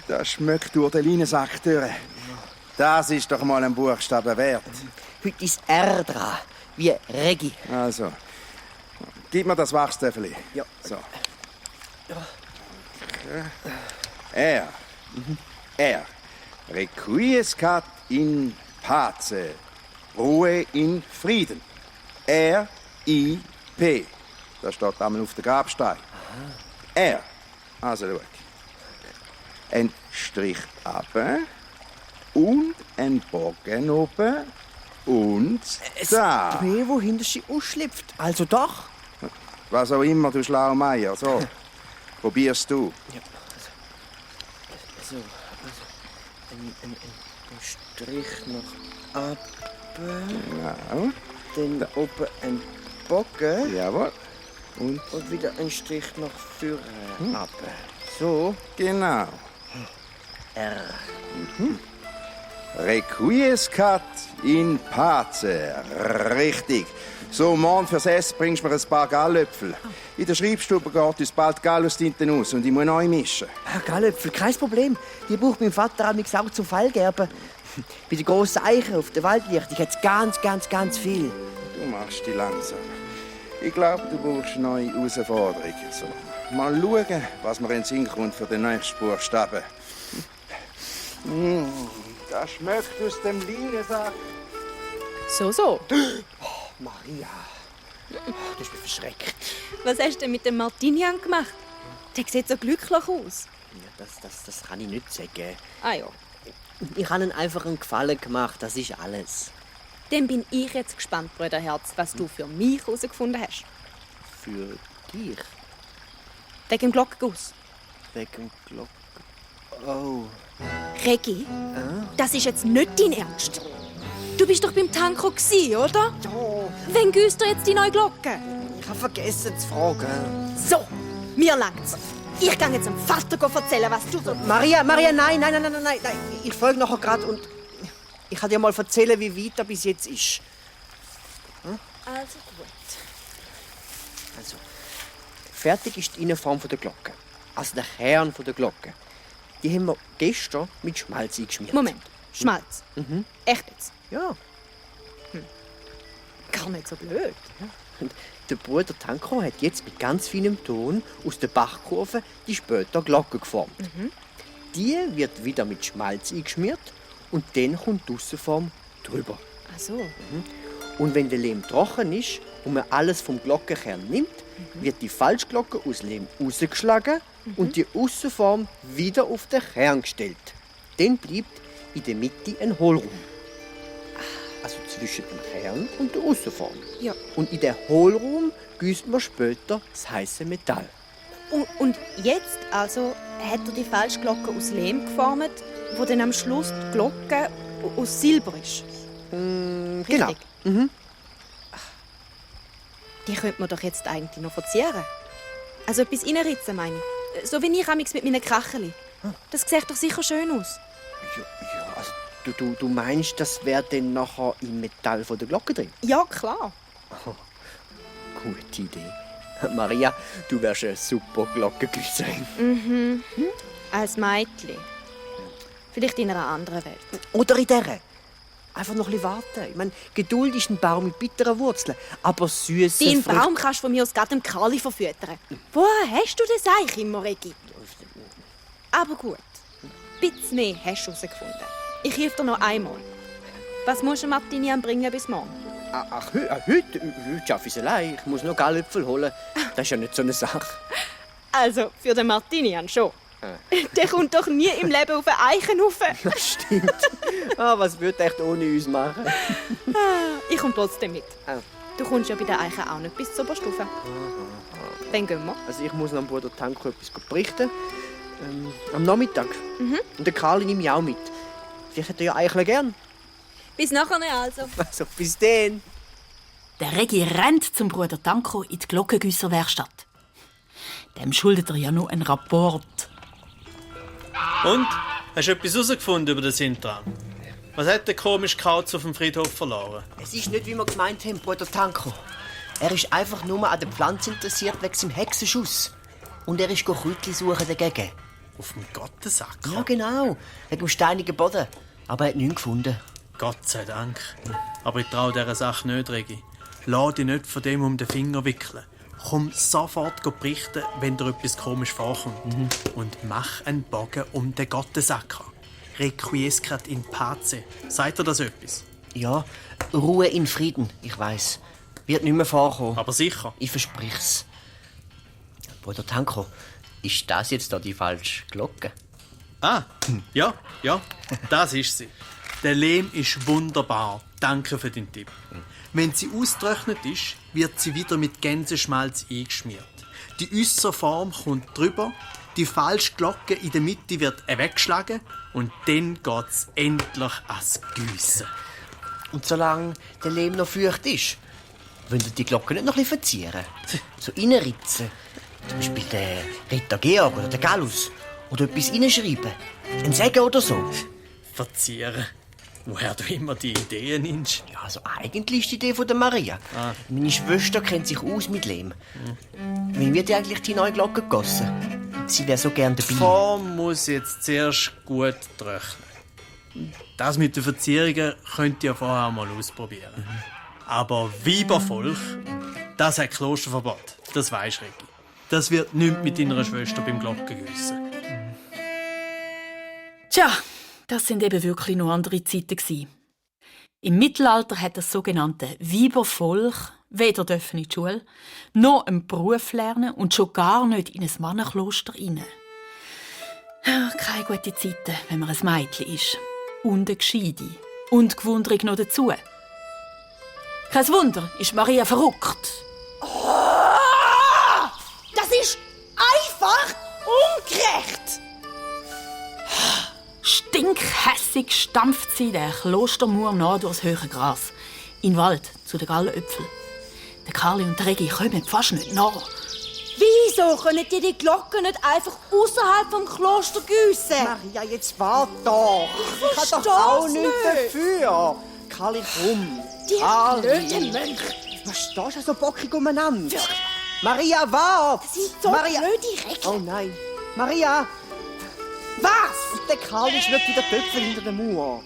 Das schmeckt durch den Leinensack durch. Das ist doch mal ein Buchstaben wert. Heute ist R dran, wie Regi. Also, gib mir das Wachstäfeli. Ja. So. R. R. Requiescat in pace. Ruhe in Frieden. R-I-P. Das steht einmal auf der Grabstein. R. Also schau. Ein Strich runter und ein Bogen oben und da. Das P, wo hinter sie ausschlüpft. Also doch. Was auch immer, du Schlaumeier. So, probierst du. Ja, also ein Strich nach unten. Genau. Dann oben ein Bogen. Jawohl. Und wieder ein Strich nach vorne. Runter. So. Genau. R. Requiescat in pace. Richtig. So, morgen fürs Essen bringst du mir ein paar Gallöpfel. In der Schreibstube geht uns bald Gallustinten aus und ich muss neu mischen. Gallöpfel, kein Problem. Die braucht mein Vater auch zum Fallgerben. Bei den grossen Eichen auf der Waldlichtung hat es ganz viel. Du machst die langsam. Ich glaube, du brauchst eine neue Herausforderung. So, mal schauen, was mir in den Sinn kommt für den nächsten Buchstaben. Das schmeckt aus dem Leinensack. So. Maria, Du hast mich verschreckt. Was hast du denn mit dem Martinian gemacht? Der sieht so glücklich aus. Ja, das kann ich nicht sagen. Ah ja. Ich habe ihm einfach einen Gefallen gemacht, das ist alles. Dann bin ich jetzt gespannt, Brüderherz, was du für mich herausgefunden hast. Für dich? Wegen dem Glockenguss. Wegen Glocken. Oh. Regi, das ist jetzt nicht dein Ernst. Du bist doch beim Tanko gsi, oder? Ja. Wann güsst du jetzt die neue Glocke? Ich habe vergessen zu fragen. So, mir langt's. Ich gehe jetzt dem Vater erzählen, was du so... Maria, nein. Ich folge nachher gerade und ich kann dir mal erzählen, wie weit er bis jetzt ist. Also gut. Also, fertig ist die Innenform der Glocke. Also der Kern der Glocke. Die haben wir gestern mit Schmalz eingeschmiert. Moment, Schmalz. Echt jetzt? Ja. Gar nicht so blöd. Und der Bruder Tanko hat jetzt mit ganz feinem Ton aus der Bachkurve die später Glocke geformt. Die wird wieder mit Schmalz eingeschmiert und dann kommt die Aussenform drüber. Ach so. Und wenn der Lehm trocken ist und man alles vom Glockenkern nimmt, wird die Falschglocke aus Lehm rausgeschlagen und die Aussenform wieder auf den Kern gestellt. Dann bleibt in der Mitte ein Hohlraum. Also zwischen dem Kern und der Aussenform. Ja. Und in den Hohlraum gießt man später das heiße Metall. Und jetzt also hat er die Falschglocke aus Lehm geformt, wo dann am Schluss die Glocke aus Silber ist. Genau. Richtig? Die könnte man doch jetzt eigentlich noch verzieren. Also etwas reinritzen, meine ich. So wie ich amigs mit meinen Kracheli. Das sieht doch sicher schön aus. Ja, also du meinst, das wäre dann nachher im Metall von der Glocke drin? Ja, klar. Gute Idee. Maria, du wärst eine super Glockengüsserin. Als Mädchen. Vielleicht in einer anderen Welt. Oder in dieser. Einfach noch ein bisschen warten. Ich meine, Geduld ist ein Baum mit bitteren Wurzeln, aber süße Deinen Baum kannst du von mir aus gerade dem Karli verfüttern. Woher hast du das eigentlich immer, Regi? Aber gut. Ein bisschen mehr hast du herausgefunden. Ich helfe dir noch einmal. Was musst du Martinian bringen bis morgen? Ach, heute schaffe ich es allein. Ich muss noch Galöpfel holen. Das ist ja nicht so eine Sache. Also, für den Martinian schon. Der kommt doch nie im Leben auf einen Eichenhaufen. Ja, stimmt. Was würde echt ohne uns machen? Ich komme trotzdem mit. Ah. Du kommst ja bei den Eichen auch nicht bis zur Oberstufe. Dann gehen wir. Also ich muss dem Bruder Tanko etwas berichten. Am Nachmittag. Und der Karli nimmt mich auch mit. Vielleicht hätte er ja Eicheln gern. Bis nachher also. Also bis dann. Der Regi rennt zum Bruder Tanko in die Glockengüsserwerkstatt. Dem schuldet er ja nur einen Rapport. Und? Hast du etwas herausgefunden über den Sintram? Was hat der komische Kauz auf dem Friedhof verloren? Es ist nicht, wie wir gemeint haben, Bruder Tanko. Er ist einfach nur an der Pflanze interessiert wegen seinem Hexenschuss. Und er ist Kräutchen suchen dagegen. Auf dem Gottesacker? Ja, genau. Wegen dem steinigen Boden. Aber er hat nichts gefunden. Gott sei Dank. Aber ich traue dieser Sache nicht, Regi. Lass dich nicht von dem um den Finger wickeln. Komm sofort berichten, wenn dir etwas komisch vorkommt. Und mach einen Bogen um den Gottesacker. Requiescat in pace. Sagt dir das etwas? Ja, Ruhe in Frieden, ich weiß. Wird nicht mehr vorkommen. Aber sicher. Ich versprich's. Bruder Tanko, ist das jetzt da die falsche Glocke? Ah, ja, das ist sie. Der Lehm ist wunderbar. Danke für den Tipp. Wenn sie ausgetrocknet ist, wird sie wieder mit Gänseschmalz eingeschmiert. Die äußere Form kommt drüber, die falsche Glocke in der Mitte wird weggeschlagen und dann geht's endlich ans Giessen. Und solange der Lehm noch feucht ist, wollen wir die Glocke nicht noch ein bisschen verzieren? So reinritzen. Zum Beispiel den Ritter Georg oder den Gallus. Oder etwas reinschreiben. Ein Segen oder so. Verzieren? Woher du immer die Ideen nimmst? Ja, also eigentlich ist die Idee von der Maria. Meine Schwester kennt sich aus mit Lehm. Wie wird eigentlich die neue Glocke gegossen? Sie wäre so gern dabei. Die Form muss jetzt zuerst gut trocknen. Das mit den Verzierungen könnt ihr vorher mal ausprobieren. Aber Weibervolk, das hat Klosterverbot. Das weisst du, Regi. Das wird nichts mit deiner Schwester beim Glockengüssen. Tja, das sind eben wirklich noch andere Zeiten gewesen. Im Mittelalter hat das sogenannte Weibervolk weder dürfen in die Schule, noch einen Beruf lernen und schon gar nicht in ein Mannenkloster rein. Ja, keine gute Zeiten, wenn man ein Mädchen ist. Und eine Gescheite. Und gewundrig noch dazu. Kein Wunder, ist Maria verrückt. Das ist einfach ungerecht! Stinkhässig stampft sie der Klostermauer nach durchs hohe Gras. In den Wald, zu den Gallenöpfeln. Der Karli und der Regi kommen fast nicht nach. Wieso können die Glocken nicht einfach außerhalb vom Kloster giessen? Maria, jetzt wart doch. Ich kann doch auch nichts dafür. Karli, komm. Die Karli. blöden Mönche. Was stehst du so bockig umeinander? Maria, wart! Das sind so Maria. blöde Regeln. Oh nein. Maria! Was? Der Karli schlägt wieder Töpfe hinter der Mauer.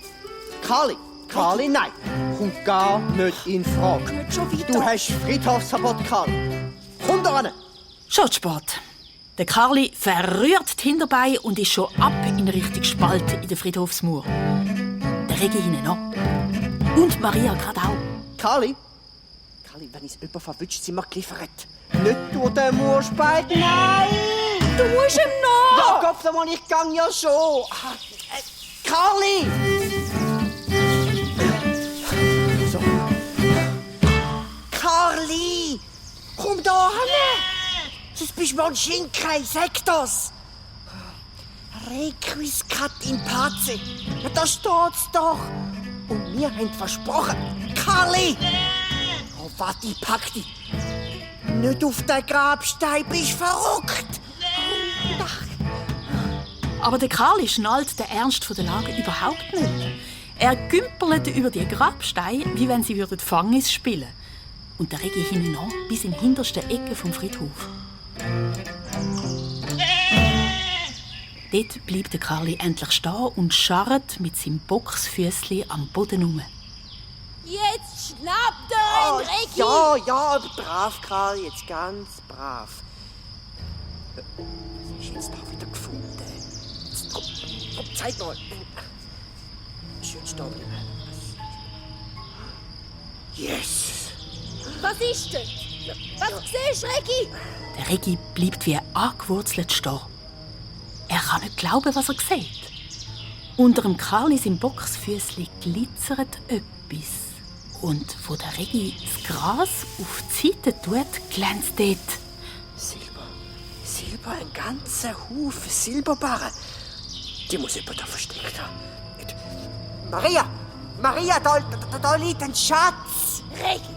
Karli, nein. Kommt gar nicht in Frage. Nicht schon wieder. Du hast Friedhofsverbot, Karli. Komm da ran. Schon zu spät. Der Karli verrührt die Hinterbeine und ist schon ab in Richtung Spalt in der Friedhofsmauer. Der Regi hinten noch. Und Maria gerade auch. Karli, wenn es jemand verwünscht, sind wir geliefert. Nicht durch den Mauerspalt, nein! Du musst ihm Ja, nach! Kopf, ich gang ja schon. Karli! So. Karli! Komm da hin! Sonst bist du ein Schinken, sag das! Requiescat in pace. Ja, da steht's doch. Und wir haben versprochen. Karli! Oh, warte, ich pack dich. Nicht auf den Grabstein, bist verrückt! Aber der Karli schnallt den Ernst der Lage überhaupt nicht. Er gümpelt über die Grabsteine, wie wenn sie Fangis spielen würden. Und der Regi hinten an, bis in die hinterste Ecke vom Friedhof. Dort bleibt der Karli endlich stehen und scharrt mit seinem Boxfüßli am Boden herum. Jetzt schnappt er ihn, Regi! Ja, brav, Karli, jetzt ganz brav. Was ist jetzt da wieder gefunden? Jetzt, komm, zeig mal. Schön stehen bleiben. Yes! Was ist das? Was siehst du, Regi? Der Regi bleibt wie angewurzelt stehen. Er kann nicht glauben, was er sieht. Unter dem Karli im Boxfüßli glitzert etwas. Und wo der Regi das Gras auf die Seite tut, glänzt dort Silber, ein ganzer Haufen Silberbarren. Die muss jemand da versteckt haben. Maria, da liegt ein Schatz. Regi,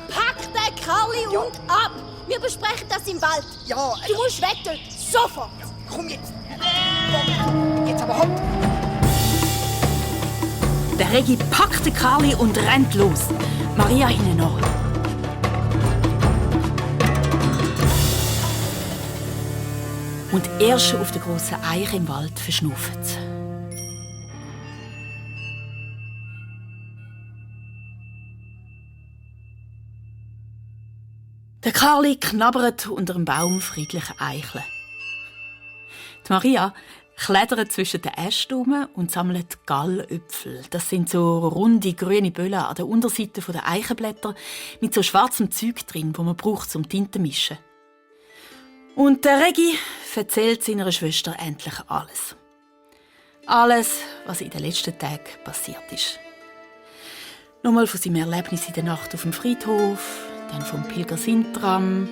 pack den Karli und ab! Wir besprechen das im Wald. Ja, Du musst weg dort, sofort! komm jetzt. Jetzt aber hopp. Der Regi packt den Karli und rennt los. Maria hinten nach. Und erst auf der grossen Eiche im Wald verschnauft es. Der Karli knabbert unter einem Baum friedliche Eicheln. Die Maria klettert zwischen den Ästen rum und sammelt Gallöpfel. Das sind so runde grüne Böllen an der Unterseite der Eichenblätter mit so schwarzem Zeug drin, wo man braucht zum Tinte mischen. Und der Regi erzählt seiner Schwester endlich alles. Alles, was in den letzten Tagen passiert ist. Nochmal von seinem Erlebnis in der Nacht auf dem Friedhof, dann vom Pilger Sintram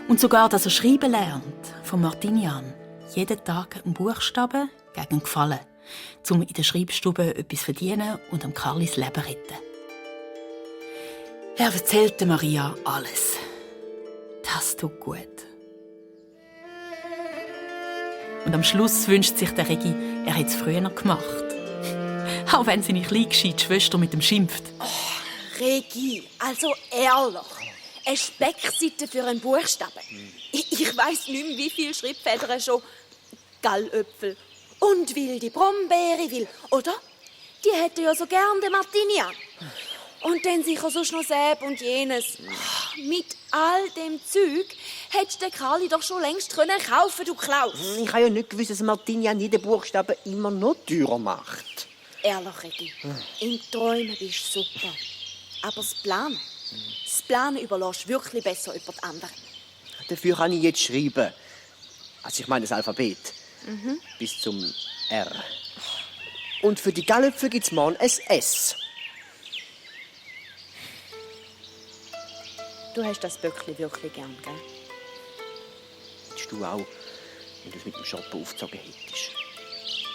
und sogar, dass er schreiben lernt, von Martinian. Jeden Tag einen Buchstaben gegen Gefallen, um in der Schreibstube etwas verdienen und am Karlis Leben retten. Er erzählte Maria alles. Das tut gut. Und am Schluss wünscht sich der Regi, er hätte es früher gemacht. Auch wenn seine kleingescheite Schwester mit ihm schimpft. Regi, also ehrlich. Eine Speckseite für einen Buchstaben. Ich weiss nicht mehr, wie viele Schreibfedern schon Gallöpfel und wilde Brombeere will, oder? Die hätte ja so gern den Martinian. Und dann sicher sonst noch Säb und jenes. Mit all dem Zeug hättest der Karli doch schon längst kaufen, du Klaus. Ich habe ja nicht gewusst, dass Martinian jeden Buchstaben immer noch teurer macht. Ehrlich, Regi, im Träumen bist du super. Aber das Das Planen überlässt wirklich besser jemand anderen. Dafür kann ich jetzt schreiben. Also ich meine das Alphabet. Bis zum R. Und für die Gallöpfe gibt es morgen ein S. Du hast das Böckli wirklich gern, gell? Hättest du auch, wenn du es mit dem Shoppen aufgezogen hättest.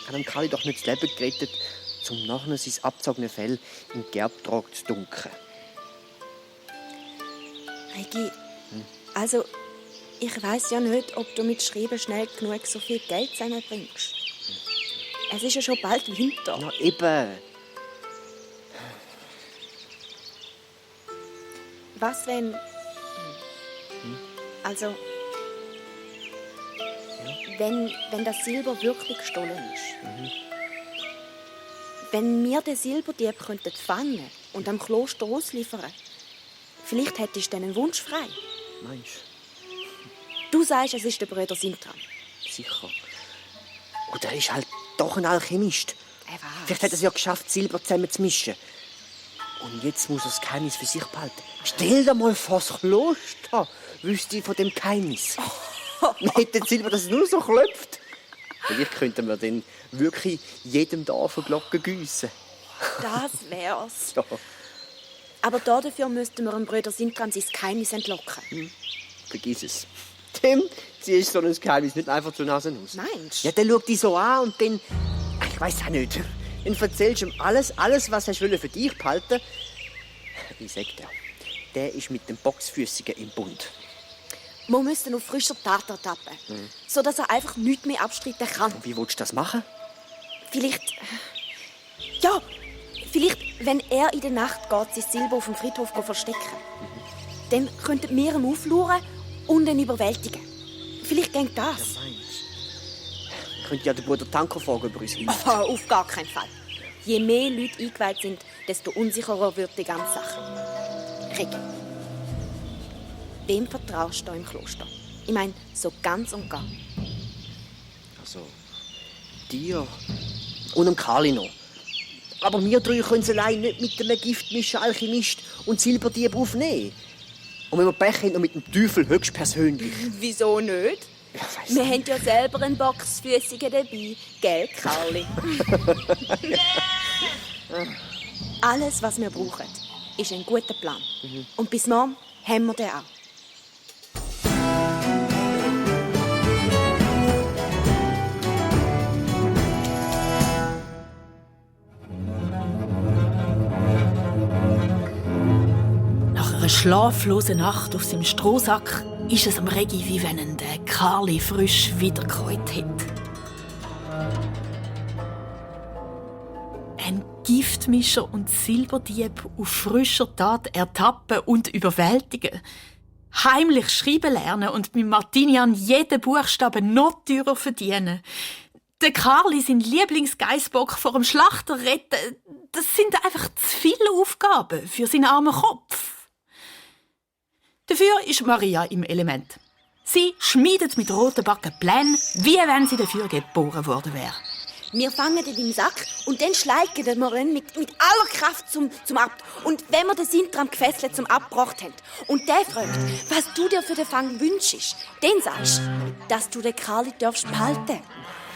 Ich habe dem Kali doch nicht das Leben gerettet, um nachher sein abgezogene Fell im Gerbtrag zu dunkeln. Regi, also, ich weiss ja nicht, ob du mit Schreiben schnell genug so viel Geld zusammenbringst. Es ist ja schon bald Winter. Na eben. Was, wenn... Also... Wenn das Silber wirklich gestohlen ist. Wenn wir den Silberdieb fangen und am Kloster ausliefern, vielleicht hättest du dann einen Wunsch frei. Meinst Du sagst, es ist der Bruder Sintram. du? Sicher. Oder er ist halt doch ein Alchemist. Vielleicht hat er es ja geschafft, Silber zusammen zu mischen. Und jetzt muss er das Geheimnis für sich behalten. Stell dir mal vor, das Kloster wüsste von dem Geheimnis. Wir hätten Silber, dass es nur so klopft. Vielleicht könnten wir dann wirklich jedem Dorf eine Glocke giessen. Das wär's. Ja. Aber dafür müssten wir dem Bruder Sintram sein Geheimnis entlocken. Vergiss es. Dem ziehst du so ein Geheimnis nicht einfach zur Nase aus. Meinst Ja, der schaut dich so an und dann... Ich weiß auch nicht. Dann erzählst du ihm alles, was er für dich behalten. Ich sag dir, der ist mit dem Boxfüssigen im Bund. Wir müssen auf frischer Tat ertappen, sodass er einfach nichts mehr abstreiten kann. Wie willst du das machen? Vielleicht... Ja, vielleicht, wenn er in der Nacht geht, sein Silber auf dem Friedhof verstecken. Dann könnten wir ihn auflauern und ihn überwältigen. Vielleicht geht das. Ich könnte ja den Bruder Tanko fragen, ob er uns hilft. Oh, auf gar keinen Fall. Je mehr Leute eingeweiht sind, desto unsicherer wird die ganze Sache. Regi, wem vertraust du im Kloster? Ich meine, so ganz und gar. Also, dir und dem Kali noch. Aber wir drei können es allein nicht mit dem Giftmischer Alchemist und Silberdieb aufnehmen. Und wenn wir Pech haben, noch mit dem Teufel höchstpersönlich. Wieso nicht? Ich weiss Wir nicht. haben ja selber einen Boxfüssigen dabei, gell, Karli? Alles, was wir brauchen, ist ein guter Plan. Und bis morgen haben wir den auch. Nach einer schlaflosen Nacht auf seinem Strohsack ist es am Regi, wie wenn ihn der Karli frisch wiedergeholt hätte. Ein Giftmischer und Silberdieb auf frischer Tat ertappen und überwältigen. Heimlich schreiben lernen und mit Martinian jeden Buchstaben noch teurer verdienen. Der Karli, sein Lieblingsgeißbock vor dem Schlachter retten, das sind einfach zu viele Aufgaben für seinen armen Kopf. Dafür ist Maria im Element. Sie schmiedet mit roten Backen Pläne, wie wenn sie dafür geboren worden wäre. Wir fangen ihn im Sack und dann schleichen wir ihn mit aller Kraft zum Abt. Und wenn wir den Sintram gefesselt zum Abgebracht haben und der fragt, was du dir für den Fang wünschst, dann sagst du, dass du den Karli darfst behalten.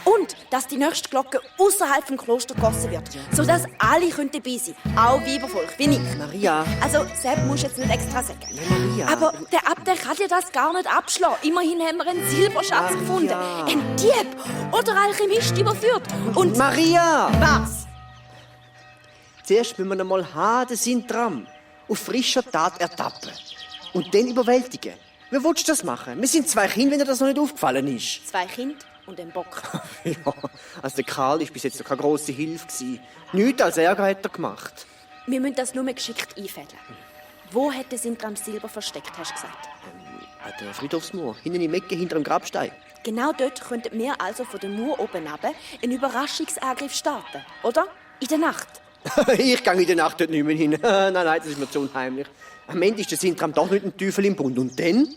Und dass die nächste Glocke außerhalb vom Kloster gegossen wird, sodass alle dabei sein können, auch Weibervolk, wie ich. Maria. Also, Sepp musst du jetzt nicht extra sagen. Maria. Aber der Abt der kann dir das gar nicht abschlagen. Immerhin haben wir einen Silberschatz gefunden. Ein Dieb oder Alchemist überführt. Und Maria! was? Zuerst müssen wir einmal haben, den Sintram auf frischer Tat ertappen. Und dann überwältigen. Wie willst du das machen? Wir sind 2 Kinder, wenn dir das noch nicht aufgefallen ist. 2 Kinder und ein Bock. Ja, also der Karl war bis jetzt noch keine grosse Hilfe. Nichts als Ärger hat er gemacht. Wir müssen das nur geschickt einfädeln. Wo hat der Sintram Silber versteckt, hast du gesagt? An der Friedhofsmauer, hinten im Ecke hinter dem Grabstein. Genau dort könnten wir also von der Mauer oben runter einen Überraschungsangriff starten, oder? In der Nacht. Ich gehe in der Nacht dort nicht mehr hin. Nein, das ist mir zu unheimlich. Am Ende ist der Sintram doch nicht ein Teufel im Bund. Und dann?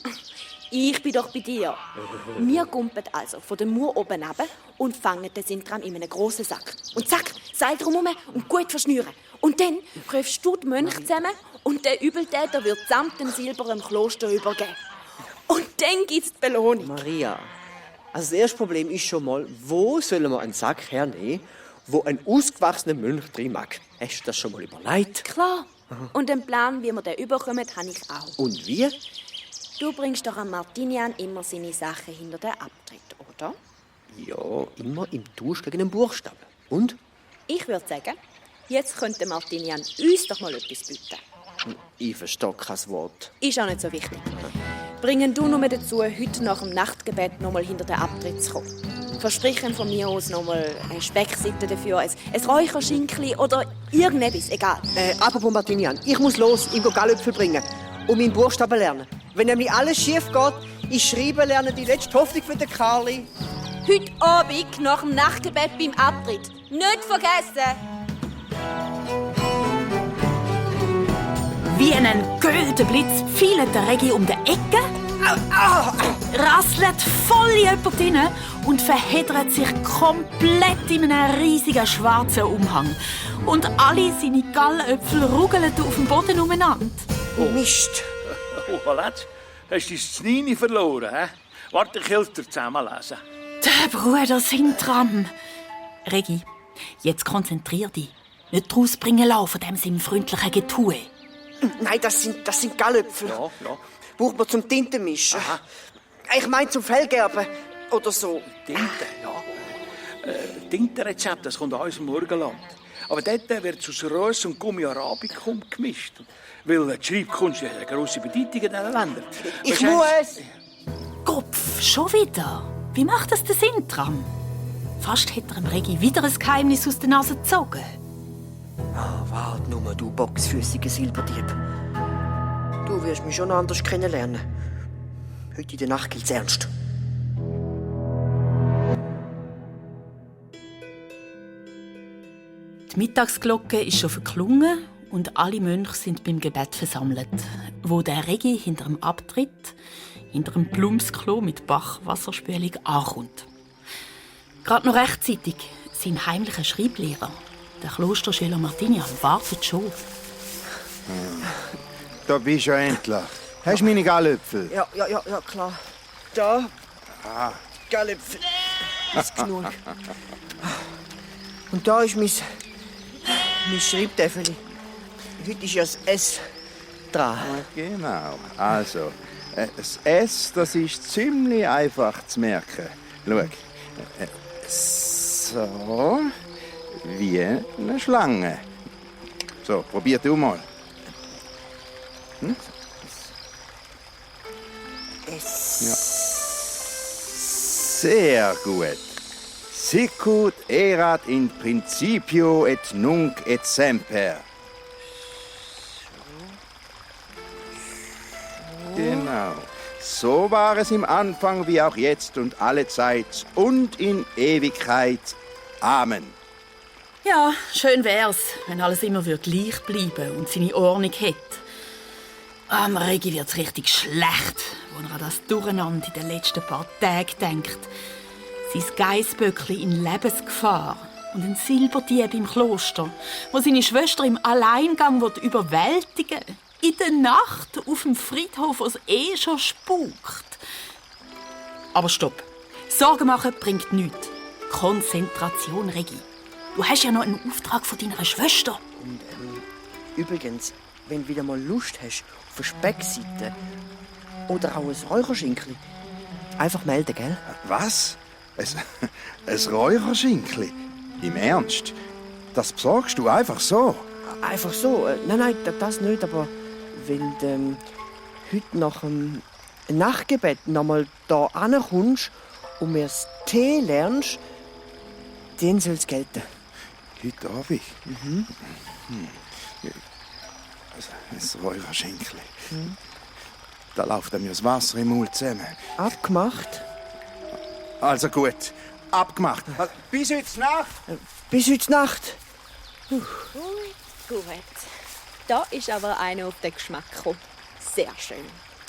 Ich bin doch bei dir. Wir gumpen also von der Mauer oben runter und fangen den Sintram in einen grossen Sack. Und zack, Seil drumherum und gut verschnüren. Und dann rufst du die Mönche zusammen und der Übeltäter wird samt dem Silber im Kloster übergeben. Und dann gibt's die Belohnung. Maria, also das erste Problem ist schon mal, wo sollen wir einen Sack hernehmen, wo ein ausgewachsener Mönch drin mag? Hast du das schon mal überlegt? Klar. Und den Plan, wie wir den überkommen, habe ich auch. Und wie? Du bringst doch am Martinian immer seine Sachen hinter den Abtritt, oder? Ja, immer im Tausch gegen einen Buchstaben. Und? Ich würde sagen, jetzt könnte Martinian uns doch mal etwas bieten. Ich verstehe kein Wort. Ist auch nicht so wichtig. Bringen du nur dazu, heute nach dem Nachtgebet noch mal hinter den Abtritt zu kommen. Versprechen von mir aus noch mal eine Speckseite dafür, ein Räucherschenkli oder irgendetwas, egal. Apropos Martinian, ich muss los, ihm Gallöpfel bringen und meinen Buchstaben lernen. Wenn nämlich alles schief geht, ich schreiben lernen die letzte Hoffnung für den Karli. Heute Abend nach dem Nachtgebet beim Abtritt. Nicht vergessen! Wie ein goldener Blitz fielt der Regi um die Ecke, rasselt voll in jemand rein und verheddert sich komplett in einem riesigen schwarzen Umhang. Und alle seine Gallöpfel rugeln auf dem Boden umeinander. Oh Mist! Oh, Valette, hast du dein Znini verloren, hä? Warte, ich helfe dir zusammenlesen. Der Bruder Sintram. Regi, jetzt konzentrier dich. Nicht rausbringen lassen von dem seinem freundlichen Getue. Nein, das sind Gallöpfel. Ja. Braucht man zum Tintenmischen. Aha. Ich meine zum Fellgerben oder so. Tinte, ja. Tintenrezept, das kommt aus unserem Morgenland. Aber dort wird aus Rös und Gummi Arabicum gemischt. Weil die Schreibkunst hat eine grosse Bedeutung in diesen Ländern. Ich muss! Kopf, schon wieder? Wie macht das der Sintram? Fast hätte er dem Regi wieder ein Geheimnis aus der Nase gezogen. Warte nur, du boxfüßiger Silberdieb. Du wirst mich schon anders kennenlernen. Heute in der Nacht gilt's ernst. Die Mittagsglocke ist schon verklungen und alle Mönche sind beim Gebet versammelt, wo der Regi hinter dem Abtritt, hinter dem Plumpsklo mit Bachwasserspülung ankommt. Gerade noch rechtzeitig, sein heimlicher Schreiblehrer, der Klosterschüler Martinian, wartet schon. Da bist du ja endlich. Hast du meine Gallöpfel? Ja, klar. Da. Gallöpfel. Ist genug. Und da ist mein Schreibtäfeli. Heute ist ja das S dran. Genau. Also, das S, das ist ziemlich einfach zu merken. Schau. So. Wie eine Schlange. So, probier du mal. Sehr gut. Sicut erat in principio et nunc et semper. Genau. So war es im Anfang wie auch jetzt und alle Zeit und in Ewigkeit. Amen. Ja, schön wär's, wenn alles immer gleich bleiben und seine Ordnung hätte. Am Regi wird's richtig schlecht, wenn er an das Durcheinander in den letzten paar Tagen denkt. Sein Geissböckli in Lebensgefahr und ein Silberdieb im Kloster, wo seine Schwester im Alleingang überwältigen will. In der Nacht auf dem Friedhof, wo es schon spukt. Aber stopp. Sorgen machen bringt nichts. Konzentration, Regi. Du hast ja noch einen Auftrag von deiner Schwester. Und übrigens, wenn du wieder mal Lust hast auf eine Speckseite oder auch ein Räucherschenkli, einfach melden, gell? Was? Ein Räucherschenkli? Im Ernst? Das besorgst du einfach so? Einfach so? Nein, das nicht, aber wenn du heute nach dem Nachtgebet noch mal da ankommst und mir das Tee lernst, dann soll es gelten. Heute Abend? Also, ein Räucherschenkli. Da läuft mir das Wasser im Mund zusammen. Abgemacht? Also gut, abgemacht. Bis heute Nacht. Bis heute Nacht. Gut. Da ist aber einer auf den Geschmack gekommen. Sehr schön.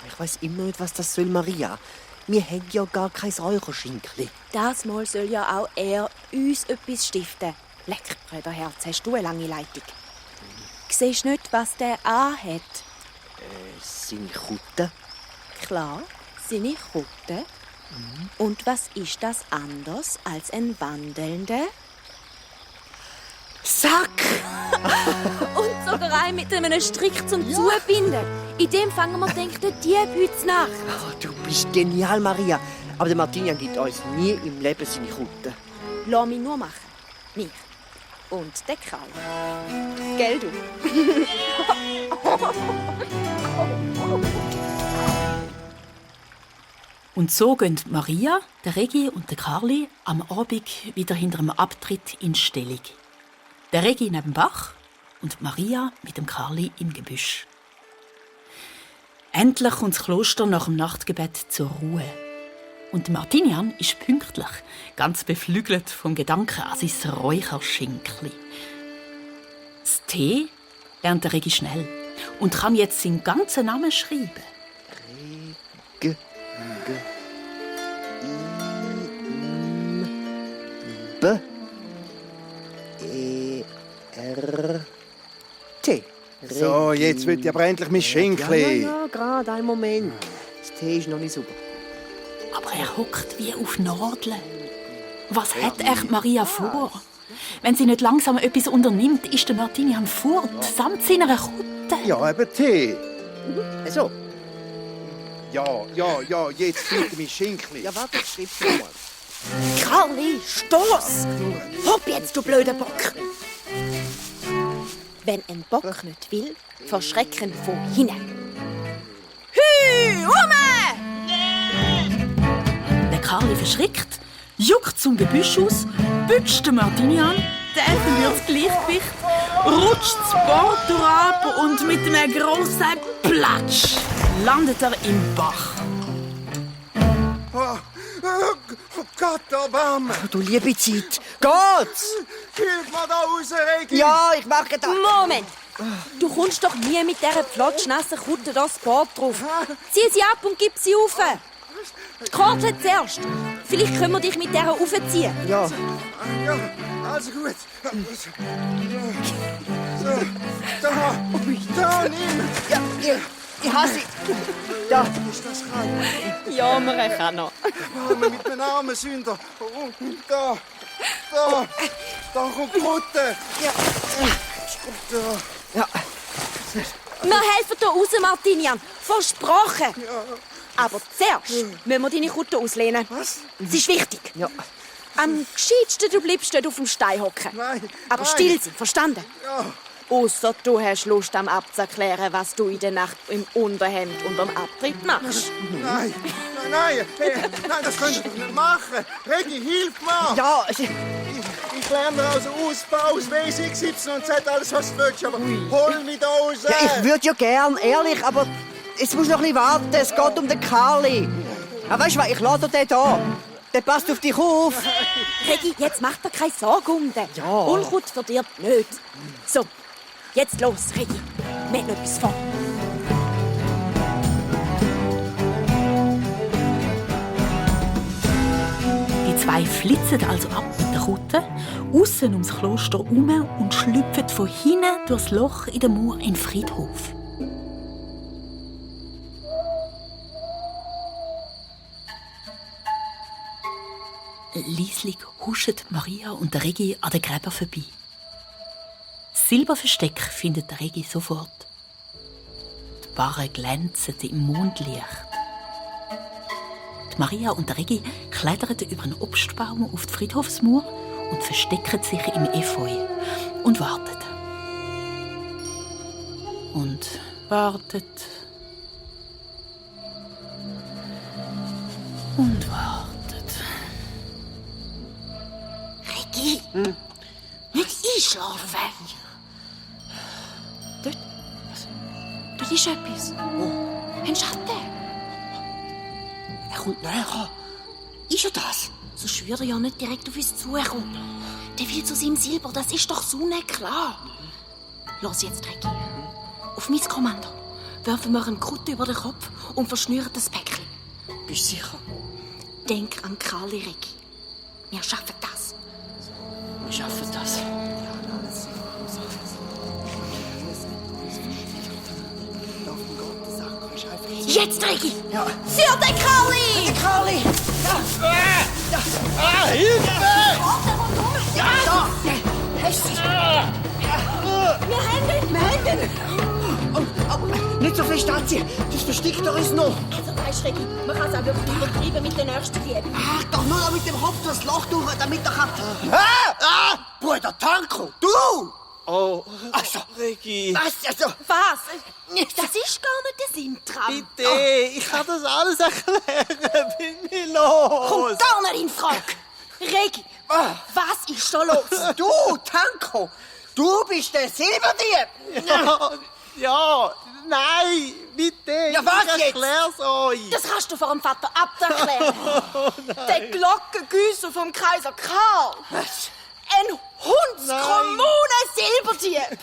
Ich weiss immer nicht, was das soll, Maria. Wir haben ja gar kein Räucherschenkli. Das Mal soll ja auch er uns etwas stiften. Leck, Brüderherz, hast du eine lange Leitung? Siehst du nicht, was der anhat? Seine Kutte. Klar, seine Kutte. Und was ist das anders als ein wandelnder? Sack! Und sogar ein mit einem Strick zum Zubinden. In dem fangen wir, denkt der Dieb heute Nacht. Oh, du bist genial, Maria. Aber der Martinian gibt uns nie im Leben seine Kutte. Lass mich nur machen. Mich. Und der Karl. Gell, du? Und so gehen Maria, der Regi und der Karli am Abend wieder hinter dem Abtritt in Stellung. Der Regi neben dem Bach und Maria mit dem Karli im Gebüsch. Endlich kommt das Kloster nach dem Nachtgebet zur Ruhe. Und Martinian ist pünktlich, ganz beflügelt vom Gedanken an sein Räucherschenkli. Das T lernt der Regi schnell und kann jetzt seinen ganzen Namen schreiben. G. B. E. R. T. So, jetzt wird ich aber endlich mein Schenkli. Ja, gerade einen Moment. Das T ist noch nicht super. Aber er hockt wie auf Nadeln. Was hat echt Maria vor? Wenn sie nicht langsam etwas unternimmt, ist der Martinian fort, samt seiner Kutte. Ja, eben Tee. So. Ja, jetzt bitte mein Schenkli. Ja, warte, schreib's mal. Karli, stoß! Hopp jetzt, du blöder Bock! Wenn ein Bock nicht will, verschrecken von hinten. Hü, Ume! Der Karli verschrickt, juckt zum Gebüsch aus, bütscht den Martinian, der verliert das Gleichgewicht, rutscht das Bord ab und mit einem grossen Platsch landet er im Bach. Oh Gott, Obama! Du liebe Zeit. Geht's? Hilf mir da raus, Regi! Ja, ich mache das. Moment! Du kommst doch nie mit dieser platschnassen Kutte das Board drauf. Zieh sie ab und gib sie rauf. Die Karte zuerst. Vielleicht können wir dich mit dieser raufziehen. Ja. Ja, also gut. So, da, nimm! Ja, ich hasse sie. Da. Ist das kalt? Ja, man kann noch. Arme mit meinem armen Sünder. Und da kommt die Kutte. Ja. Wir helfen dir raus, Martinian. Versprochen. Aber zuerst müssen wir deine Kutte auslehnen. Was? Das ist wichtig. Ja. Am gescheitsten, du bleibst dort auf dem Stein hocken. Nein. Aber still sein, verstanden? Ja. Ausser du hast Lust, am abzuklären, was du in der Nacht im Unterhemd und am Abtritt machst. Nein, das könnt ihr doch nicht machen. Regi, hilf mir! Ja, Ich lerne also Ausbau, aus WXY und Z alles, was du willst, aber hol mich da raus! ja, ich würde ja gern, ehrlich, aber es muss noch ein bisschen warten. Es geht um den Karli. Ja, weißt du was, ich lade den da. Der passt auf dich auf. Regi, jetzt mach dir keine Sorgen um den. Ja. Unkraut verdirbt nicht. So, jetzt los, Regi. Wir haben noch etwas vor. Die zwei flitzen also ab mit der Kutte, aussen ums Kloster herum und schlüpfen von hinten durchs Loch in der Mauer in den Friedhof. Leislich huschen Maria und der Regi an den Gräbern vorbei. Das Silberversteck findet der Regi sofort. Die Barren glänzen im Mondlicht. Die Maria und der Regi klettern über einen Obstbaum auf die Friedhofsmauer und verstecken sich im Efeu und warten. Und wartet. Und wartet. Regi, nicht einschlafen. Dort. Dort ist etwas. Ein Schatten. Er kommt näher. Ist er das? So schwört er ja nicht direkt auf uns zukommen. Der will zu seinem Silber, das ist doch sonnenklar. Los jetzt, Regi. Auf mein Kommando werfen wir einen Kutte über den Kopf und verschnüren das Päckchen. Bist du sicher? Denk an Karli, Regi. Wir schaffen das. Wir schaffen das. Jetzt, Regi! Ja. Für den Karli! Karli! Ja, da! Hast du Wir haben ihn! Nicht so fest anziehen, das versteckt er uns noch. Also weißt du, Regi, man kann es auch wirklich übertreiben mit den nächsten Lieben. Ach, doch nur noch mit dem Kopf durchs Loch durch, damit er kann... Bruder Tanko, du! Oh, Also, Regi. was? Also, Was? Das ist gar nicht der Sintram. Bitte, ich kann das alles erklären. Bin mir los. Kommt gar nicht in Frage. Regi, was ist da los? du, Tanko, du bist der Silberdieb! Ja, nein, bitte. Ja, was ich erklär's euch. Das kannst du vor dem Vater Abt erklären. Der Glockengüsser vom Kaiser Karl. Was? Ein Hundskommuner Silberdieb.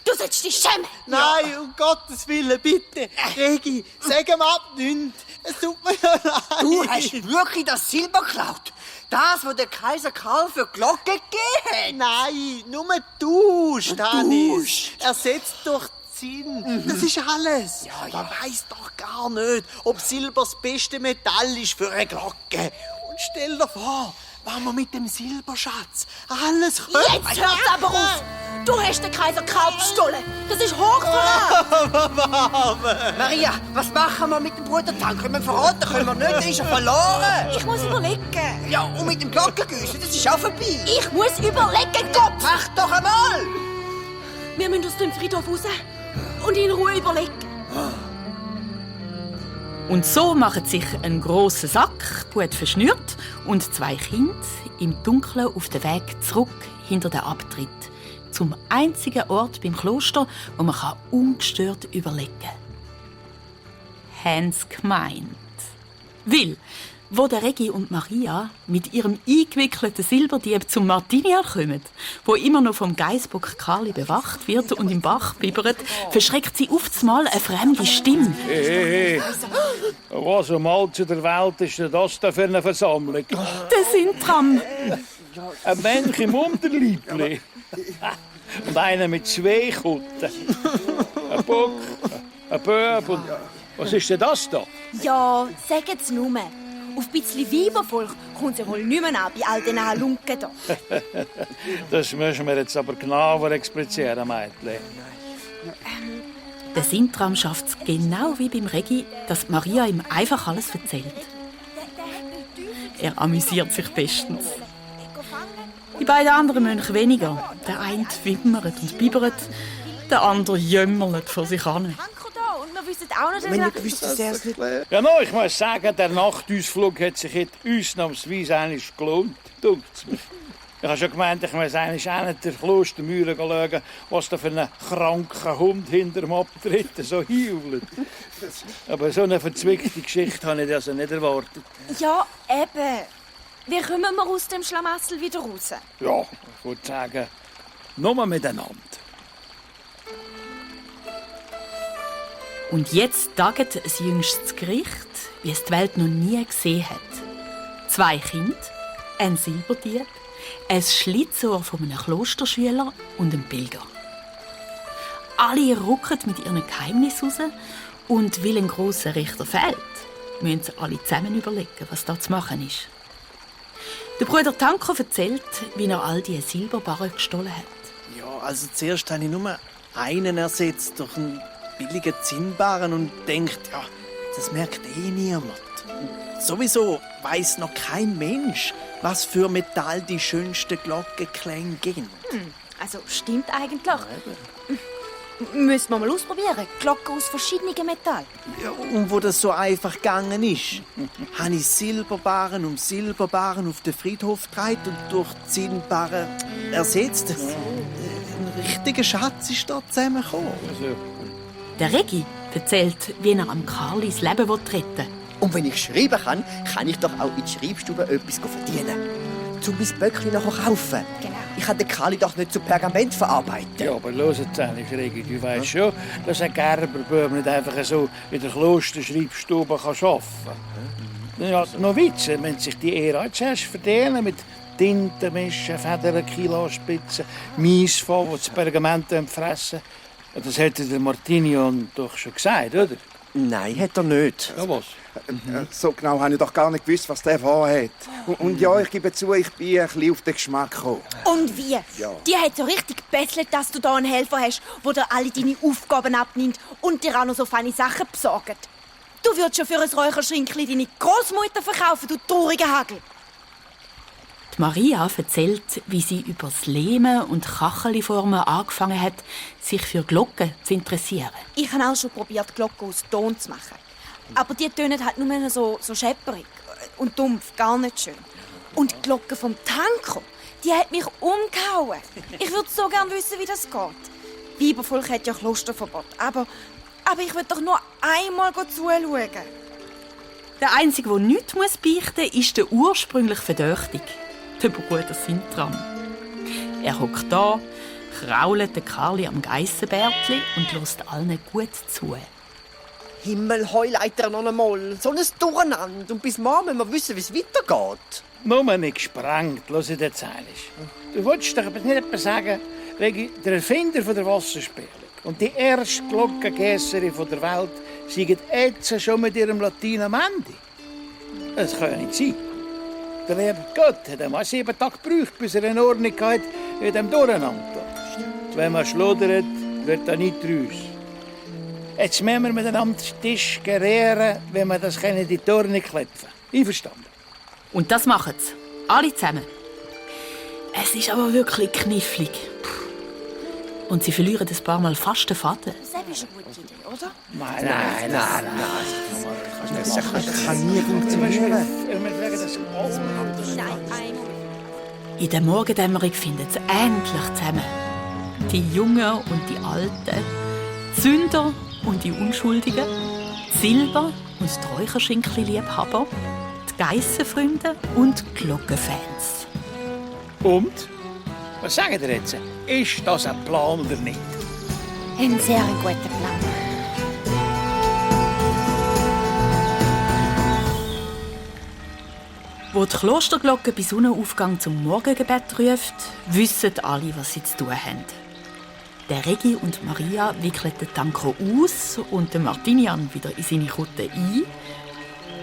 Du sollst dich schämen. Nein, um Gottes Willen, bitte. Regi, sag ihm ab nichts. Es tut mir ja leid. Du hast wirklich das Silber geklaut? Das, was der Kaiser Karl für Glocke gegeben hat? Nein, nur du, Stanis. Ersetzt durch Zinn. Das ist alles. Man weiss doch gar nicht, ob Silber das beste Metall ist für eine Glocke. Und stell dir vor, wenn wir mit dem Silberschatz alles können. Jetzt hört's aber auf. Du hast den Kaiser Karl bestohlen. Das ist Hochverrat. Maria, was machen wir mit dem Bruder Tanko? Können wir verraten? Können wir nicht? Der ist ja verloren. Ich muss überlegen. Ja, und mit dem Glockengüsser, das ist auch vorbei. Ich muss überlegen, Kopf. Mach doch einmal! Wir müssen aus dem Friedhof raus und in Ruhe überlegen. Und so machen sich ein grosser Sack, gut verschnürt, und 2 Kinder im Dunkeln auf den Weg zurück hinter den Abtritt. Zum einzigen Ort beim Kloster, wo man ungestört überlegen kann. Haben's gemeint. Weil, wo der Regi und Maria mit ihrem eingewickelten Silberdieb zum Martinian kommen, wo immer noch vom Geissbock Karli bewacht wird und im Bach bibbert, verschreckt sie oftmals eine fremde Stimme. Hey. Was um all zu der Welt ist denn das da für eine Versammlung? Der Sintram. Ein Mensch im Unterleibli. Und einer mit 2 Kutten. Ein Bock, ein Böb und... Was ist denn das da? Ja, sagt's nur. Auf ein bisschen Weibervolk kommt sie wohl nicht mehr an bei all diesen Halunken da. Das müssen wir jetzt aber genauer explizieren, Mädchen. Der Sintram schafft es genau wie beim Regi, dass Maria ihm einfach alles erzählt. Er amüsiert sich bestens. Die beiden anderen Mönche weniger. Der eine wimmert und bibbert, der andere jämmert vor sich hin. Und wir wissen auch nicht, Wenn ihr gewusst, dass er es nicht... Ja, no, ich muss sagen, der Nachtausflug hat sich jetzt ausnahmsweise eigentlich gelohnt. Dunkt's mir. Ich habe schon gemeint, ich muss eigentlich auch nicht der Klostermauer schauen, was da für ein kranker Hund hinter dem Abtritt so heult. Aber so eine verzwickte Geschichte habe ich also nicht erwartet. Ja, eben. Wie kommen wir aus dem Schlamassel wieder raus? Ja, ich würde sagen, nur miteinander. Und jetzt taget ein jüngstes Gericht, wie es die Welt noch nie gesehen hat. 2 Kinder, ein Silberdieb, ein Schlitzohr von einem Klosterschüler und ein Pilger. Alle rucken mit ihren Geheimnissen raus und weil ein grosser Richter fehlt, müssen sie alle zusammen überlegen, was da zu machen ist. Der Bruder Tanko erzählt, wie er all diese Silberbarren gestohlen hat. Ja, also zuerst habe ich nur einen ersetzt durch einen billigen Zinnbarren und denkt, ja, das merkt eh niemand. Und sowieso weiss noch kein Mensch, was für Metall die schönsten Glockenklänge gehen. Also stimmt eigentlich. Müssen wir mal ausprobieren. Glocken aus verschiedenen Metallen. Ja, und wo das so einfach gegangen ist, habe ich Silberbarren um Silberbarren auf den Friedhof getragen und durch Zinnbarren ersetzt. Ein richtiger Schatz ist da zusammengekommen. Der Regi erzählt, wie er am Karlis Leben retten will. Und wenn ich schreiben kann ich doch auch in die Schreibstube etwas verdienen. Zum mein Böckchen nachher kaufen. Genau. Ich kann den Kali doch nicht zu Pergament verarbeiten. Ja, aber los jetzt eigentlich, Regi, du weißt schon, dass ein Gerberbub nicht einfach so in der Klosterschreibstube arbeiten kann. Ja, noch Witze, wenn sich die Ehre zuerst verdienen mit Tintenmischen, Federn, Kilospitzen, Maisfall, die das Pergament fressen. Das hätte der Martinian doch schon gesagt, oder? Nein, hat er nicht. Ja, was? So genau habe ich doch gar nicht gewusst, was der vorhat. Und ja, ich gebe zu, ich bin ein bisschen auf den Geschmack gekommen. Und wie? Ja. Die hat so richtig gebesselt, dass du da einen Helfer hast, der dir alle deine Aufgaben abnimmt und dir auch noch so feine Sachen besorgt. Du würdest schon für ein Räucherschrinkli deine Großmutter verkaufen, du trauriger Hagel. Die Maria erzählt, wie sie über das Lehmen und Kacheliformen angefangen hat, sich für Glocken zu interessieren. Ich habe auch schon probiert, Glocken aus Ton zu machen. Aber die tönen halt nur so schepperig und dumpf, gar nicht schön. Und die Glocke vom Tanko, die hat mich umgehauen. Ich würde so gerne wissen, wie das geht. Weibervolk hat ja Klosterverbot, aber ich will doch nur einmal zuschauen. Der Einzige, der nichts beichten muss, ist der ursprünglich Verdächtige, der Bruder Sintram. Er hockt da, krault den Karli am Geissenbärtli und lässt allen gut zu. Himmel, Heuleiter noch einmal. So ein Durcheinander. Und bis morgen müssen wir wissen, wie es weitergeht. Nur nicht gesprengt, los ich dir erzählst. Du wolltest doch aber nicht etwas sagen, wegen der Erfinder von der Wasserspielung und die erste Glockengässerin der Welt seien jetzt schon mit ihrem Latin am Ende. Das kann ja nicht sein. Der liebe Gott hat einmal 7 Tage gebraucht, bis er eine Ordnung hat in dem Durcheinander. Wenn man schludert, wird da nicht raus. Jetzt müssen wir miteinander am Tisch gerieren, wenn wir das in die Turne klepfen. Einverstanden? Und das machen sie. Alle zusammen. Es ist aber wirklich knifflig. Und sie verlieren ein paar Mal fast den Faden. Das ist eine gute Idee, oder? Nein. Das kann nie funktionieren. Nein, In der Morgendämmerung finden sie endlich zusammen. Die Jungen und die Alten, die Sünder und die Unschuldigen, die Silber- und die Räucherschinken-Liebhaber, die Geissenfreunde und die Glockenfans. Und? Was sagen ihr jetzt? Ist das ein Plan oder nicht? ein sehr guter Plan. Wo die Klosterglocke bei Sonnenaufgang zum Morgengebet ruft, wissen alle, was sie zu tun haben. Der Regi und Maria wickeln den Tanko aus und den Martinian wieder in seine Kutte ein.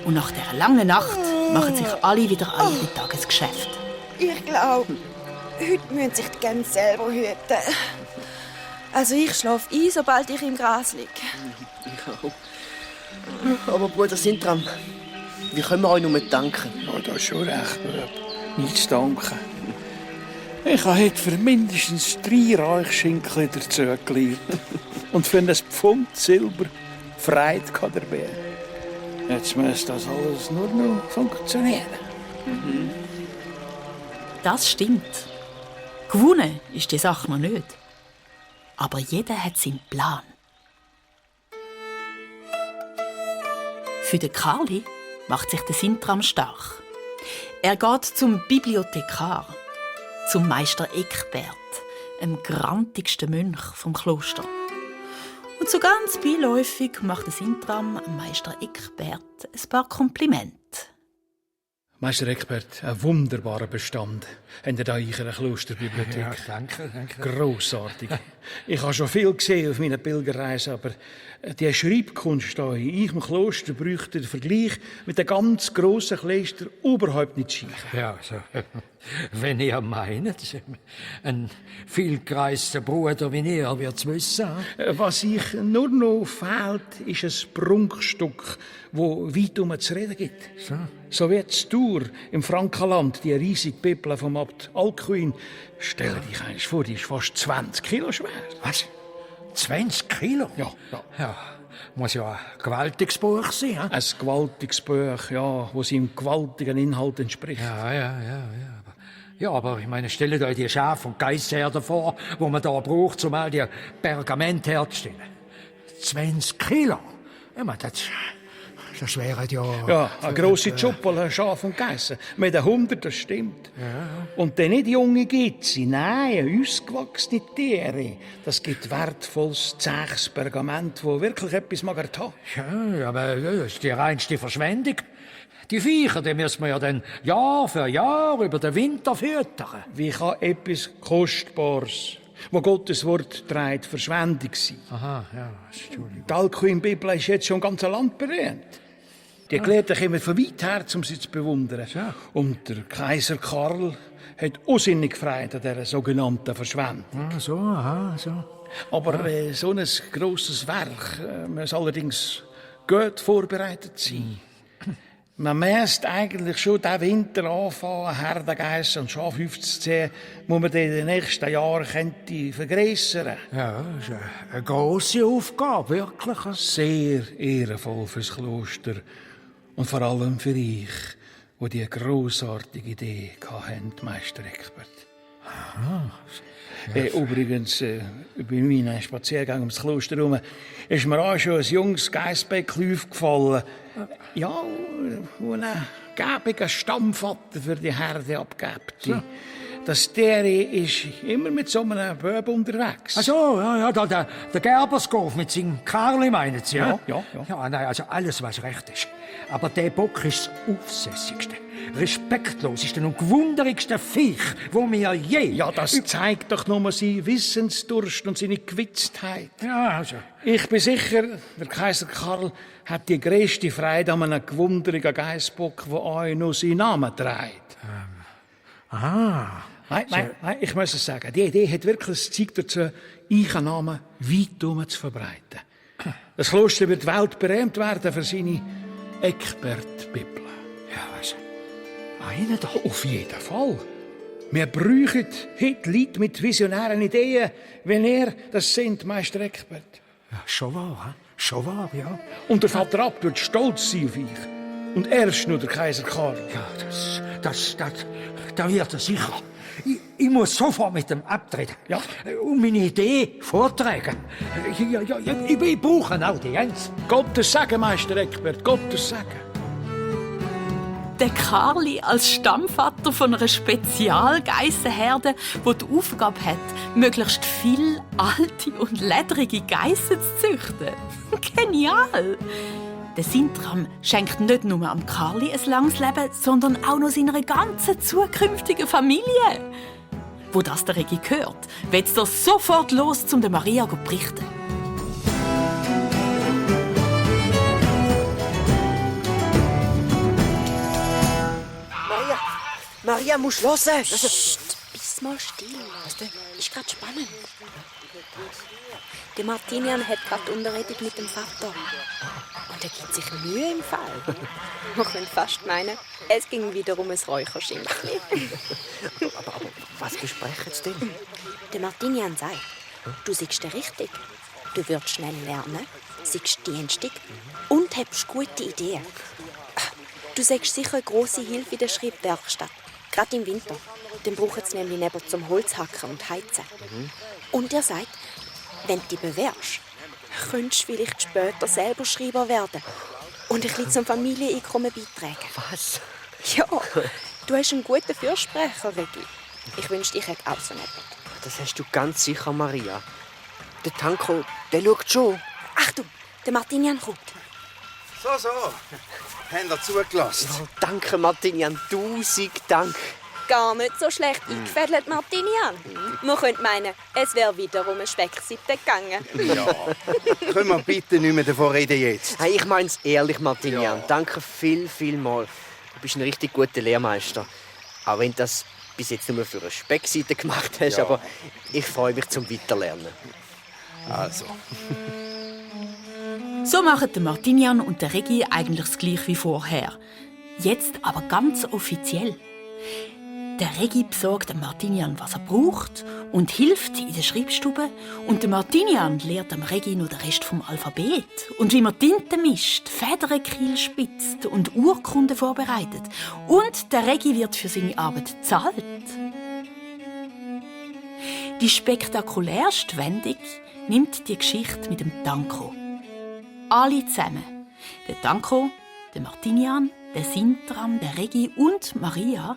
Und nach dieser langen Nacht machen sich alle wieder an ihre Tagesgeschäfte. Ich glaube, heute müssen sich die Gänse selber hüten. Also ich schlafe ein, sobald ich im Gras liege. Ich auch. Aber Bruder Sintram, wie können wir euch nur danken? Ja, da ist schon recht, Bub. Nichts zu danken. Ich habe heute für mindestens 3 Räuchschinken dazu gelernt. Und für ein Pfund Silber Freude dabei. Jetzt muss das alles nur noch funktionieren. Das stimmt. Gewonnen ist die Sache noch nicht. Aber jeder hat seinen Plan. Für den Karli macht sich der Sintram stark. Er geht zum Bibliothekar, zum Meister Eckbert, dem grantigsten Mönch vom Kloster. Und so ganz beiläufig macht der Sintram Meister Eckbert ein paar Komplimente. Meister Eckbert, ein wunderbarer Bestand. Habt ihr da in einer Klosterbibliothek? Ja, danke. Grossartig. Ich habe schon viel gesehen auf meiner Pilgerreise, aber die Schreibkunst hier in eurem Kloster bräuchte den Vergleich mit den ganz grossen Klöstern überhaupt nicht schief. Ja, so. Wenn ihr meint, ein vielgereister Bruder wie ihr wird's wissen. Was ich nur noch fehlt, ist ein Prunkstück, wo weit um zu reden gibt. So wie die Tour im Frankenland, die riesige Bibel vom Abt Alcuin. Stell dich einmal vor, die ist fast 20 Kilo schwer. Was? 20 Kilo? Ja. Muss ja ein gewaltiges Buch sein. Hm? Ein gewaltiges Buch, ja, wo seinem gewaltigen Inhalt entspricht. Ja, aber ich meine, stellt euch die Schaf- und Geissherde vor, wo man da braucht, um all die Pergamente herzustellen. 20 Kilo? Ich meine, das wäre ja... Ja, eine grosse Schuppel, ein Schaf und Geissen. Mit 100, das stimmt. Ja. Und dann nicht junge Gitzi, nein, eine ausgewachsene Tiere. Das gibt wertvolles, zähes Pergament, das wirklich etwas mag haben. Ja, aber das ist die reinste Verschwendung. Die Viecher, die müssen wir ja dann Jahr für Jahr über den Winter füttern. Wie kann etwas Kostbares wo Gottes Wort trägt, Verschwendung sein. Aha, ja, Entschuldigung. Die Alcuin-Bibel ist jetzt schon im ganzen Land berühmt. Die Gelehrten kommen von weit her, um sie zu bewundern. Ja. Und der Kaiser Karl hat unsinnig gefreut an dieser sogenannten Verschwendung. Ah, so, aha, so. Aber so ein grosses Werk muss allerdings gut vorbereitet sein. Man müsste eigentlich schon diesen Winter anfangen, Herdengeissen und Schafhäufchen zu ziehen, wo man in den nächsten Jahren könnte vergrössern. Ja, das ist eine grosse Aufgabe, wirklich. Sehr ehrenvoll fürs Kloster und vor allem für euch, die diese grossartige Idee hatten, Meister Eckbert. Übrigens, bei meinem Spaziergang ums Kloster herum ist mir auch schon ein junges Geissbäckchen aufgefallen. Ja, wo ein gäbiger Stammvater für die Herde abgibt. So. Das der ist immer mit so einem Böb unterwegs. Ach so, ja, der Gerberskopf mit seinem Karli, meinen Sie, ja? Ja. Ja, nein, also alles, was recht ist. Aber der Bock ist das aufsässigste, respektloseste und gewunderigste Viech, wo wir je... Ja, das zeigt doch nur seinen Wissensdurst und seine Gewitztheit. Ja, also... Ich bin sicher, der Kaiser Karl hat die grösste Freude an einem gewunderigen Geissbock, der euch noch seinen Namen trägt. Aha. Nein, ich muss es sagen. Die Idee hat wirklich das Zeug dazu, euren Namen weit zu verbreiten. Das Kloster wird weltberühmt werden für seine Eckbert-Bibel. Ja, was? Eine da? Auf jeden Fall. Wir brauchen heute Leute mit visionären Ideen, wenn das sind, Meister Eckbert. Ja, schon wahr, hm? Schon wahr, ja. Und der Vater Abt wird stolz sein auf euch. Und erst nur der Kaiser Karl. Ja, da wird er sicher. Ich muss sofort mit dem abtreten. Ja. Und meine Idee vortragen. Ich brauche eine Audienz. Gottes Segen, Meister Eckbert, Gottes Segen. Der Karli als Stammvater von einer Spezialgeissenherde, die die Aufgabe hat, möglichst viel alte und ledrige Geissen zu züchten. Genial! Der Sintram schenkt nicht nur am Karli ein langes Leben, sondern auch noch seiner ganzen zukünftigen Familie. Wo das der Regi hört, wird er sofort los, um der Maria zu berichten. Maria, musst du hören. Bist mal still. Ist gerade spannend. Der Martinian hat gerade unterredet mit dem Vater. Und er gibt sich Mühe im Fall. Man könnte fast meinen, es ging wieder um ein Räucherschimpfchen. Aber was besprechen Sie denn? Der Martinian sagt, du siehst richtig. Du wirst schnell lernen, siehst dienstig und hast gute Ideen. Du sagst sicher eine grosse Hilfe in der Schreibwerkstatt. Gerade im Winter. Den brauchen sie nämlich neben zum Holzhacken und Heizen. Und er sagt, wenn du dich bewährst, könntest du vielleicht später selber Schreiber werden und ein bisschen zum Familieneinkommen beitragen. Was? Ja, du hast einen guten Fürsprecher, Regi. Ich wünschte, ich hätte auch so etwas. Das hast du ganz sicher, Maria. Der Tanko, der schaut schon. Achtung, der Martinian kommt. So. Haben ihr zugelassen? Oh, danke, Martinian. 1000 Dank. Gar nicht so schlecht eingefädelt, Martinian. Man könnte meinen, es wäre wieder um eine Speckseite gegangen. Ja. Können wir bitte nicht mehr davon reden jetzt? Hey, ich mein's ehrlich, Martinian. Ja. Danke viel mal. Du bist ein richtig guter Lehrmeister. Auch wenn du das bis jetzt nur für eine Speckseite gemacht hast, Ja. aber ich freue mich zum Weiterlernen. Also. So machen der Martinian und der Regi eigentlich das Gleiche wie vorher. Jetzt aber ganz offiziell. Der Regi besorgt dem Martinian, was er braucht und hilft in der Schreibstube. Und der Martinian lehrt dem Regi noch den Rest vom Alphabet und wie man Tinten mischt, Federkiel spitzt und Urkunden vorbereitet. Und der Regi wird für seine Arbeit bezahlt. Die spektakulärste Wendung nimmt die Geschichte mit dem Tanko. Alle zusammen. Der Tanko, der Martinian, der Sintram, der Regi und Maria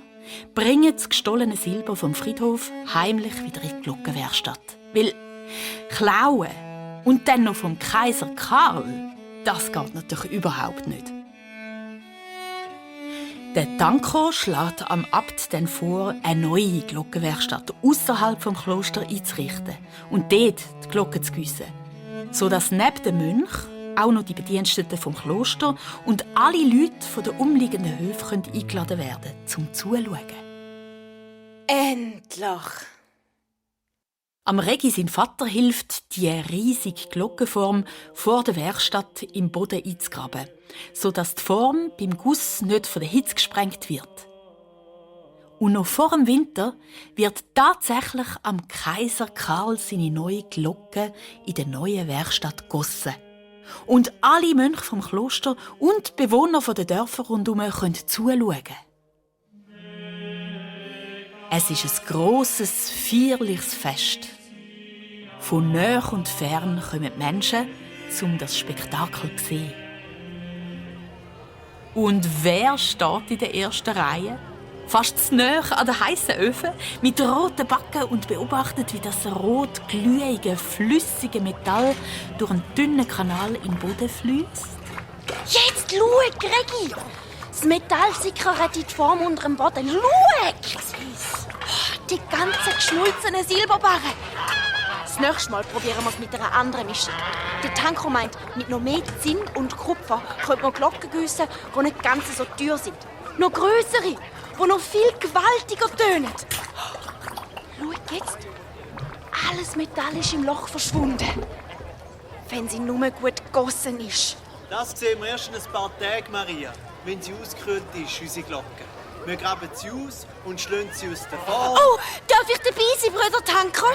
bringen das gestohlene Silber vom Friedhof heimlich wieder in die Glockenwerkstatt. Weil klauen und dann noch vom Kaiser Karl, das geht natürlich überhaupt nicht. Der Tanko schlägt am Abt dann vor, eine neue Glockenwerkstatt außerhalb vom Kloster einzurichten und dort die Glocken zu gießen, sodass neben dem Mönch auch noch die Bediensteten vom Kloster und alle Leute von den umliegenden Höfen eingeladen werden, zum Zuschauen. Endlich! Am Regi sein Vater hilft, die riesige Glockenform vor der Werkstatt im Boden einzugraben, sodass die Form beim Guss nicht von der Hitze gesprengt wird. Und noch vor dem Winter wird tatsächlich am Kaiser Karl seine neue Glocke in der neuen Werkstatt gegossen. Und alle Mönche vom Kloster und die Bewohner der Dörfer rundherum können zuschauen. Es ist ein grosses, feierliches Fest. Von nah und fern kommen die Menschen, um das Spektakel zu sehen. Und wer steht in der ersten Reihe? Fast zu nahe an den heissen Öfen, mit roten Backen und beobachtet, wie das rot glühige, flüssige Metall durch einen dünnen Kanal in den Boden fließt. Jetzt schau, Gregi! Das Metall sickert in die Form unter dem Boden. Schau! Die ganzen geschmolzenen Silberbarren. Das nächste Mal probieren wir es mit einer anderen Mischung. Der Tanko meint, mit noch mehr Zinn und Kupfer könnte man Glocken gießen, die nicht ganz so teuer sind. Noch grössere, die noch viel gewaltiger tönen. Schau jetzt. Alles Metall ist im Loch verschwunden. Wenn sie nur gut gegossen ist. Das sehen wir erst in ein paar Tagen, Maria, wenn sie ausgekühlt ist, unsere Glocke. Wir graben sie aus und schlagen sie aus der Form. Oh, darf ich dabei sein, Brüder Tanko?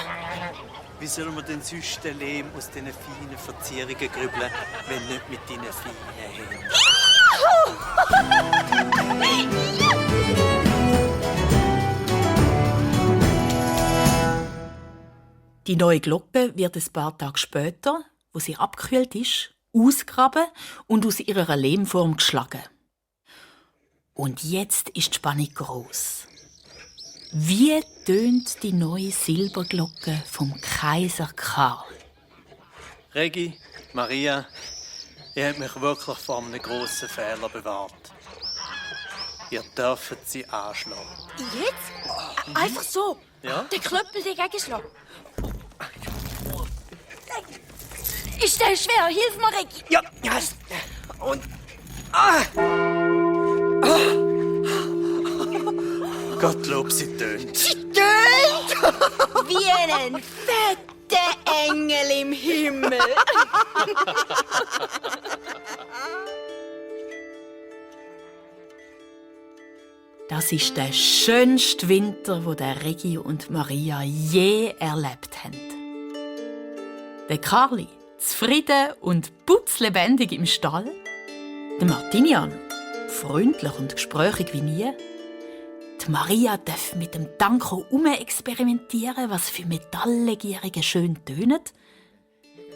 Wie sollen wir denn sonst den Lehm aus diesen feinen Verzierungen grübeln, wenn nicht mit deinen feinen Händen? Die neue Glocke wird ein paar Tage später, wo sie abgekühlt ist, ausgegraben und aus ihrer Lehmform geschlagen. Und jetzt ist die Spannung gross. Wie tönt die neue Silberglocke vom Kaiser Karl? Regi, Maria, ihr habt mich wirklich vor einem grossen Fehler bewahrt. Ihr dürft sie anschlagen. Jetzt? Einfach so? Ja? Den Klöppel dagegen schlagen. Ist der schwer? Hilf mir, Regi. Ja, und... Gottlob, sie tönt. Wie ein fetter Engel im Himmel. Das ist der schönste Winter, den der Regi und Maria je erlebt haben. Der Karli, zufrieden und putzlebendig im Stall. Der Martinian, freundlich und gesprächig wie nie. Die Maria darf mit dem Tanko experimentieren, was für Metalllegierungen schön tönen.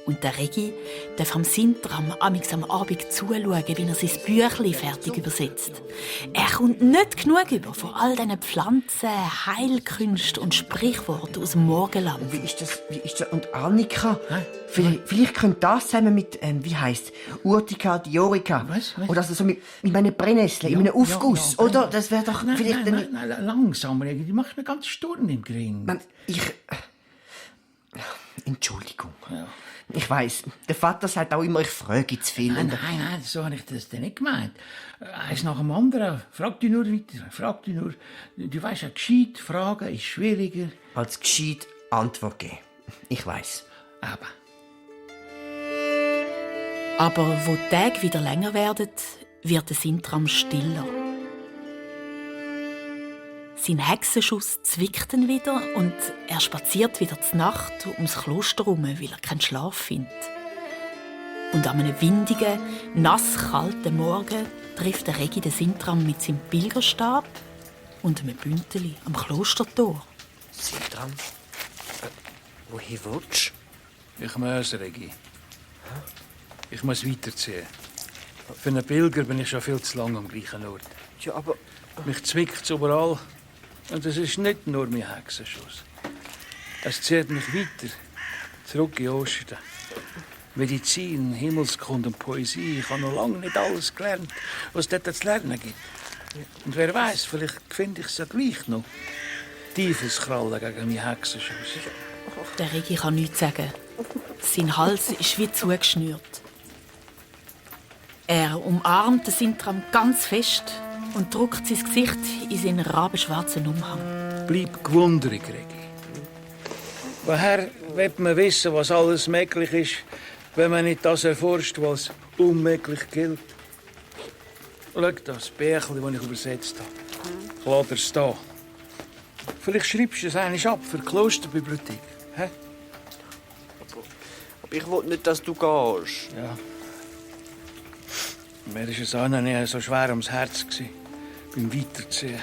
Und der Regi darf am Sintram am Abend zuschauen, wie er sein Büchlein fertig übersetzt. Er kommt nicht genug über von all diesen Pflanzen, Heilkünsten und Sprichworten aus dem Morgenland. Wie ist das? Und Annika? Vielleicht könnte das zusammen mit, wie heisst Urtica diorica. Was? Oder also so mit meinen Brennnesseln, in einem Aufguss. Oder? Das wäre doch vielleicht... Nein, langsamer. Die macht mir ganz Stunden im Gring. Entschuldigung. Ja. Ich weiss, der Vater sagt auch immer, ich frage zu viel. Nein, so habe ich das denn nicht gemeint. Eins nach dem anderen. Frag dich nur weiter. Frag dich nur. Du weißt ja, gescheit fragen ist schwieriger. Als gescheit Antwort geben. Ich weiss. Aber wo die Tage wieder länger werden, wird der Sintram stiller. Sein Hexenschuss zwickt ihn wieder und er spaziert wieder zur Nacht ums Kloster herum, weil er keinen Schlaf findet. Und an einem windigen, nasskalten Morgen trifft der Regi den Sintram mit seinem Pilgerstab und einem Bündeli am Klostertor. Sintram, wohin willst du? Ich muss, Regi. Ich muss weiterziehen. Für einen Pilger bin ich schon viel zu lange am gleichen Ort. Ja, aber... Mich zwickt es überall. Und es ist nicht nur mein Hexenschuss. Es zieht mich weiter, zurück in den Osten. Medizin, Himmelskunde und Poesie. Ich habe noch lange nicht alles gelernt, was es dort zu lernen gibt. Und wer weiß, vielleicht finde ich es ja gleich noch. Teufelskrallen gegen meinen Hexenschuss. Der Regi kann nichts sagen. Sein Hals ist wie zugeschnürt. Er umarmt den Sintram ganz fest und drückt sein Gesicht in seinen rabenschwarzen Umhang. Bleib gewundrig, Regi. Woher will man wissen, was alles möglich ist, wenn man nicht das erforscht, was unmöglich gilt? Schau das Bärchen, das ich übersetzt habe. Ich lasse es stehen. Vielleicht schreibst du es einmal ab für die Klosterbibliothek. Hä? Aber ich will nicht, dass du gehst. Ja. Mir war es auch noch nie so schwer ums Herz beim Weiterziehen.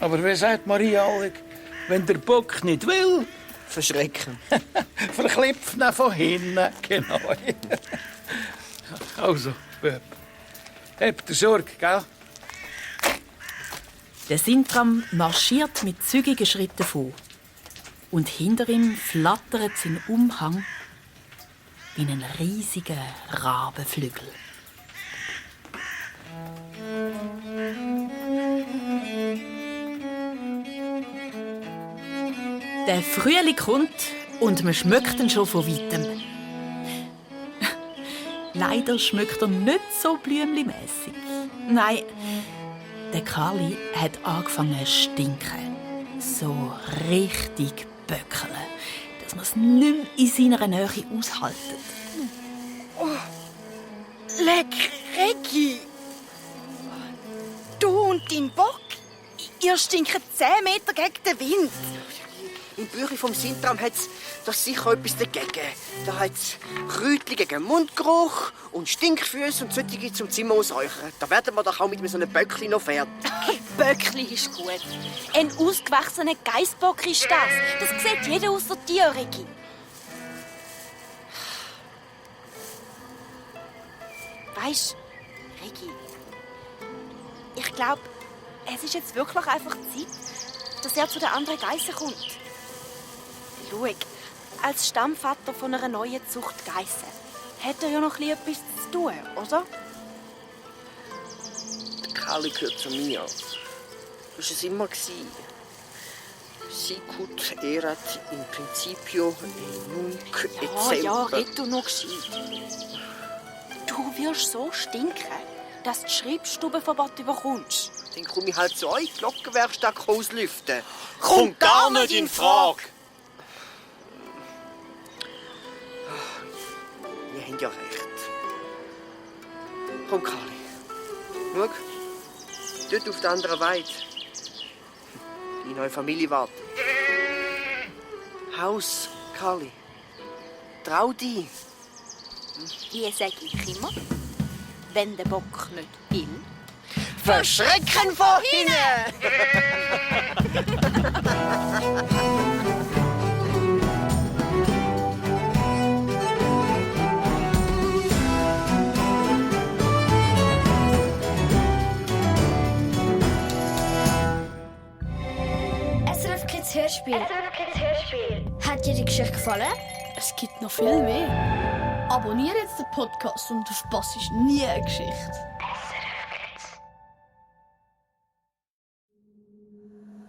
Aber wie sagt Maria Allig, wenn der Bock nicht will, Verschrecken. verklipft ihn von hinten. Genau. Also, Bub, habt ihr Sorge, gell? Der Sintram marschiert mit zügigen Schritten vor. Und hinter ihm flattert sein Umhang wie ein riesiger Rabenflügel. Der Frühling kommt und man schmeckt ihn schon von weitem. Leider schmeckt er nicht so blümchenmässig. Nein, der Karli hat angefangen zu stinken. So richtig böckeln, dass man es nicht mehr in seiner Nähe aushalten. Leck, Regi! Du und dein Bock, ihr stinkt 10 Meter gegen den Wind. Im Büchlein vom Sintram hat es doch sicher etwas dagegen. Da hat es Kräutchen gegen Mundgeruch und Stinkfüße und solche zum Zimmer ausräuchern. Da werden wir doch auch mit so einem Böckli noch fertig. Böckli ist gut. Ein ausgewachsener Geissbock ist das. Das sieht jeder außer dir, Regi. Weisst, Regi, ich glaube, es ist jetzt wirklich einfach Zeit, dass er zu den anderen Geissen kommt. Schau, als Stammvater von einer neuen Zucht Geissen hat er ja noch etwas zu tun, oder? Der Karli gehört zu mir. Das war es immer. Sicut erat in principio nunc et semper. Ja, red du noch gescheit. Du wirst so stinken, dass du das Schreibstubenverbot überkommst. Dann komme ich halt zu euch, Glockenwerkstatt auslüften. Kommt gar nicht in Frage. Wir haben ja recht. Komm, Karli. Schau, dort auf der anderen Weide. Die neue Familie wartet. Haus, Karli. Trau dich. Wie sage ich immer? Wenn der Bock nicht will. Verschrecken von hinten! SRF Kids Hörspiel. Hat dir die Geschichte gefallen? Es gibt noch viel mehr. Abonniere jetzt den Podcast und du verpasst nie eine Geschichte.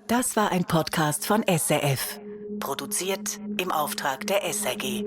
Das war ein Podcast von SRF. Produziert im Auftrag der SRG.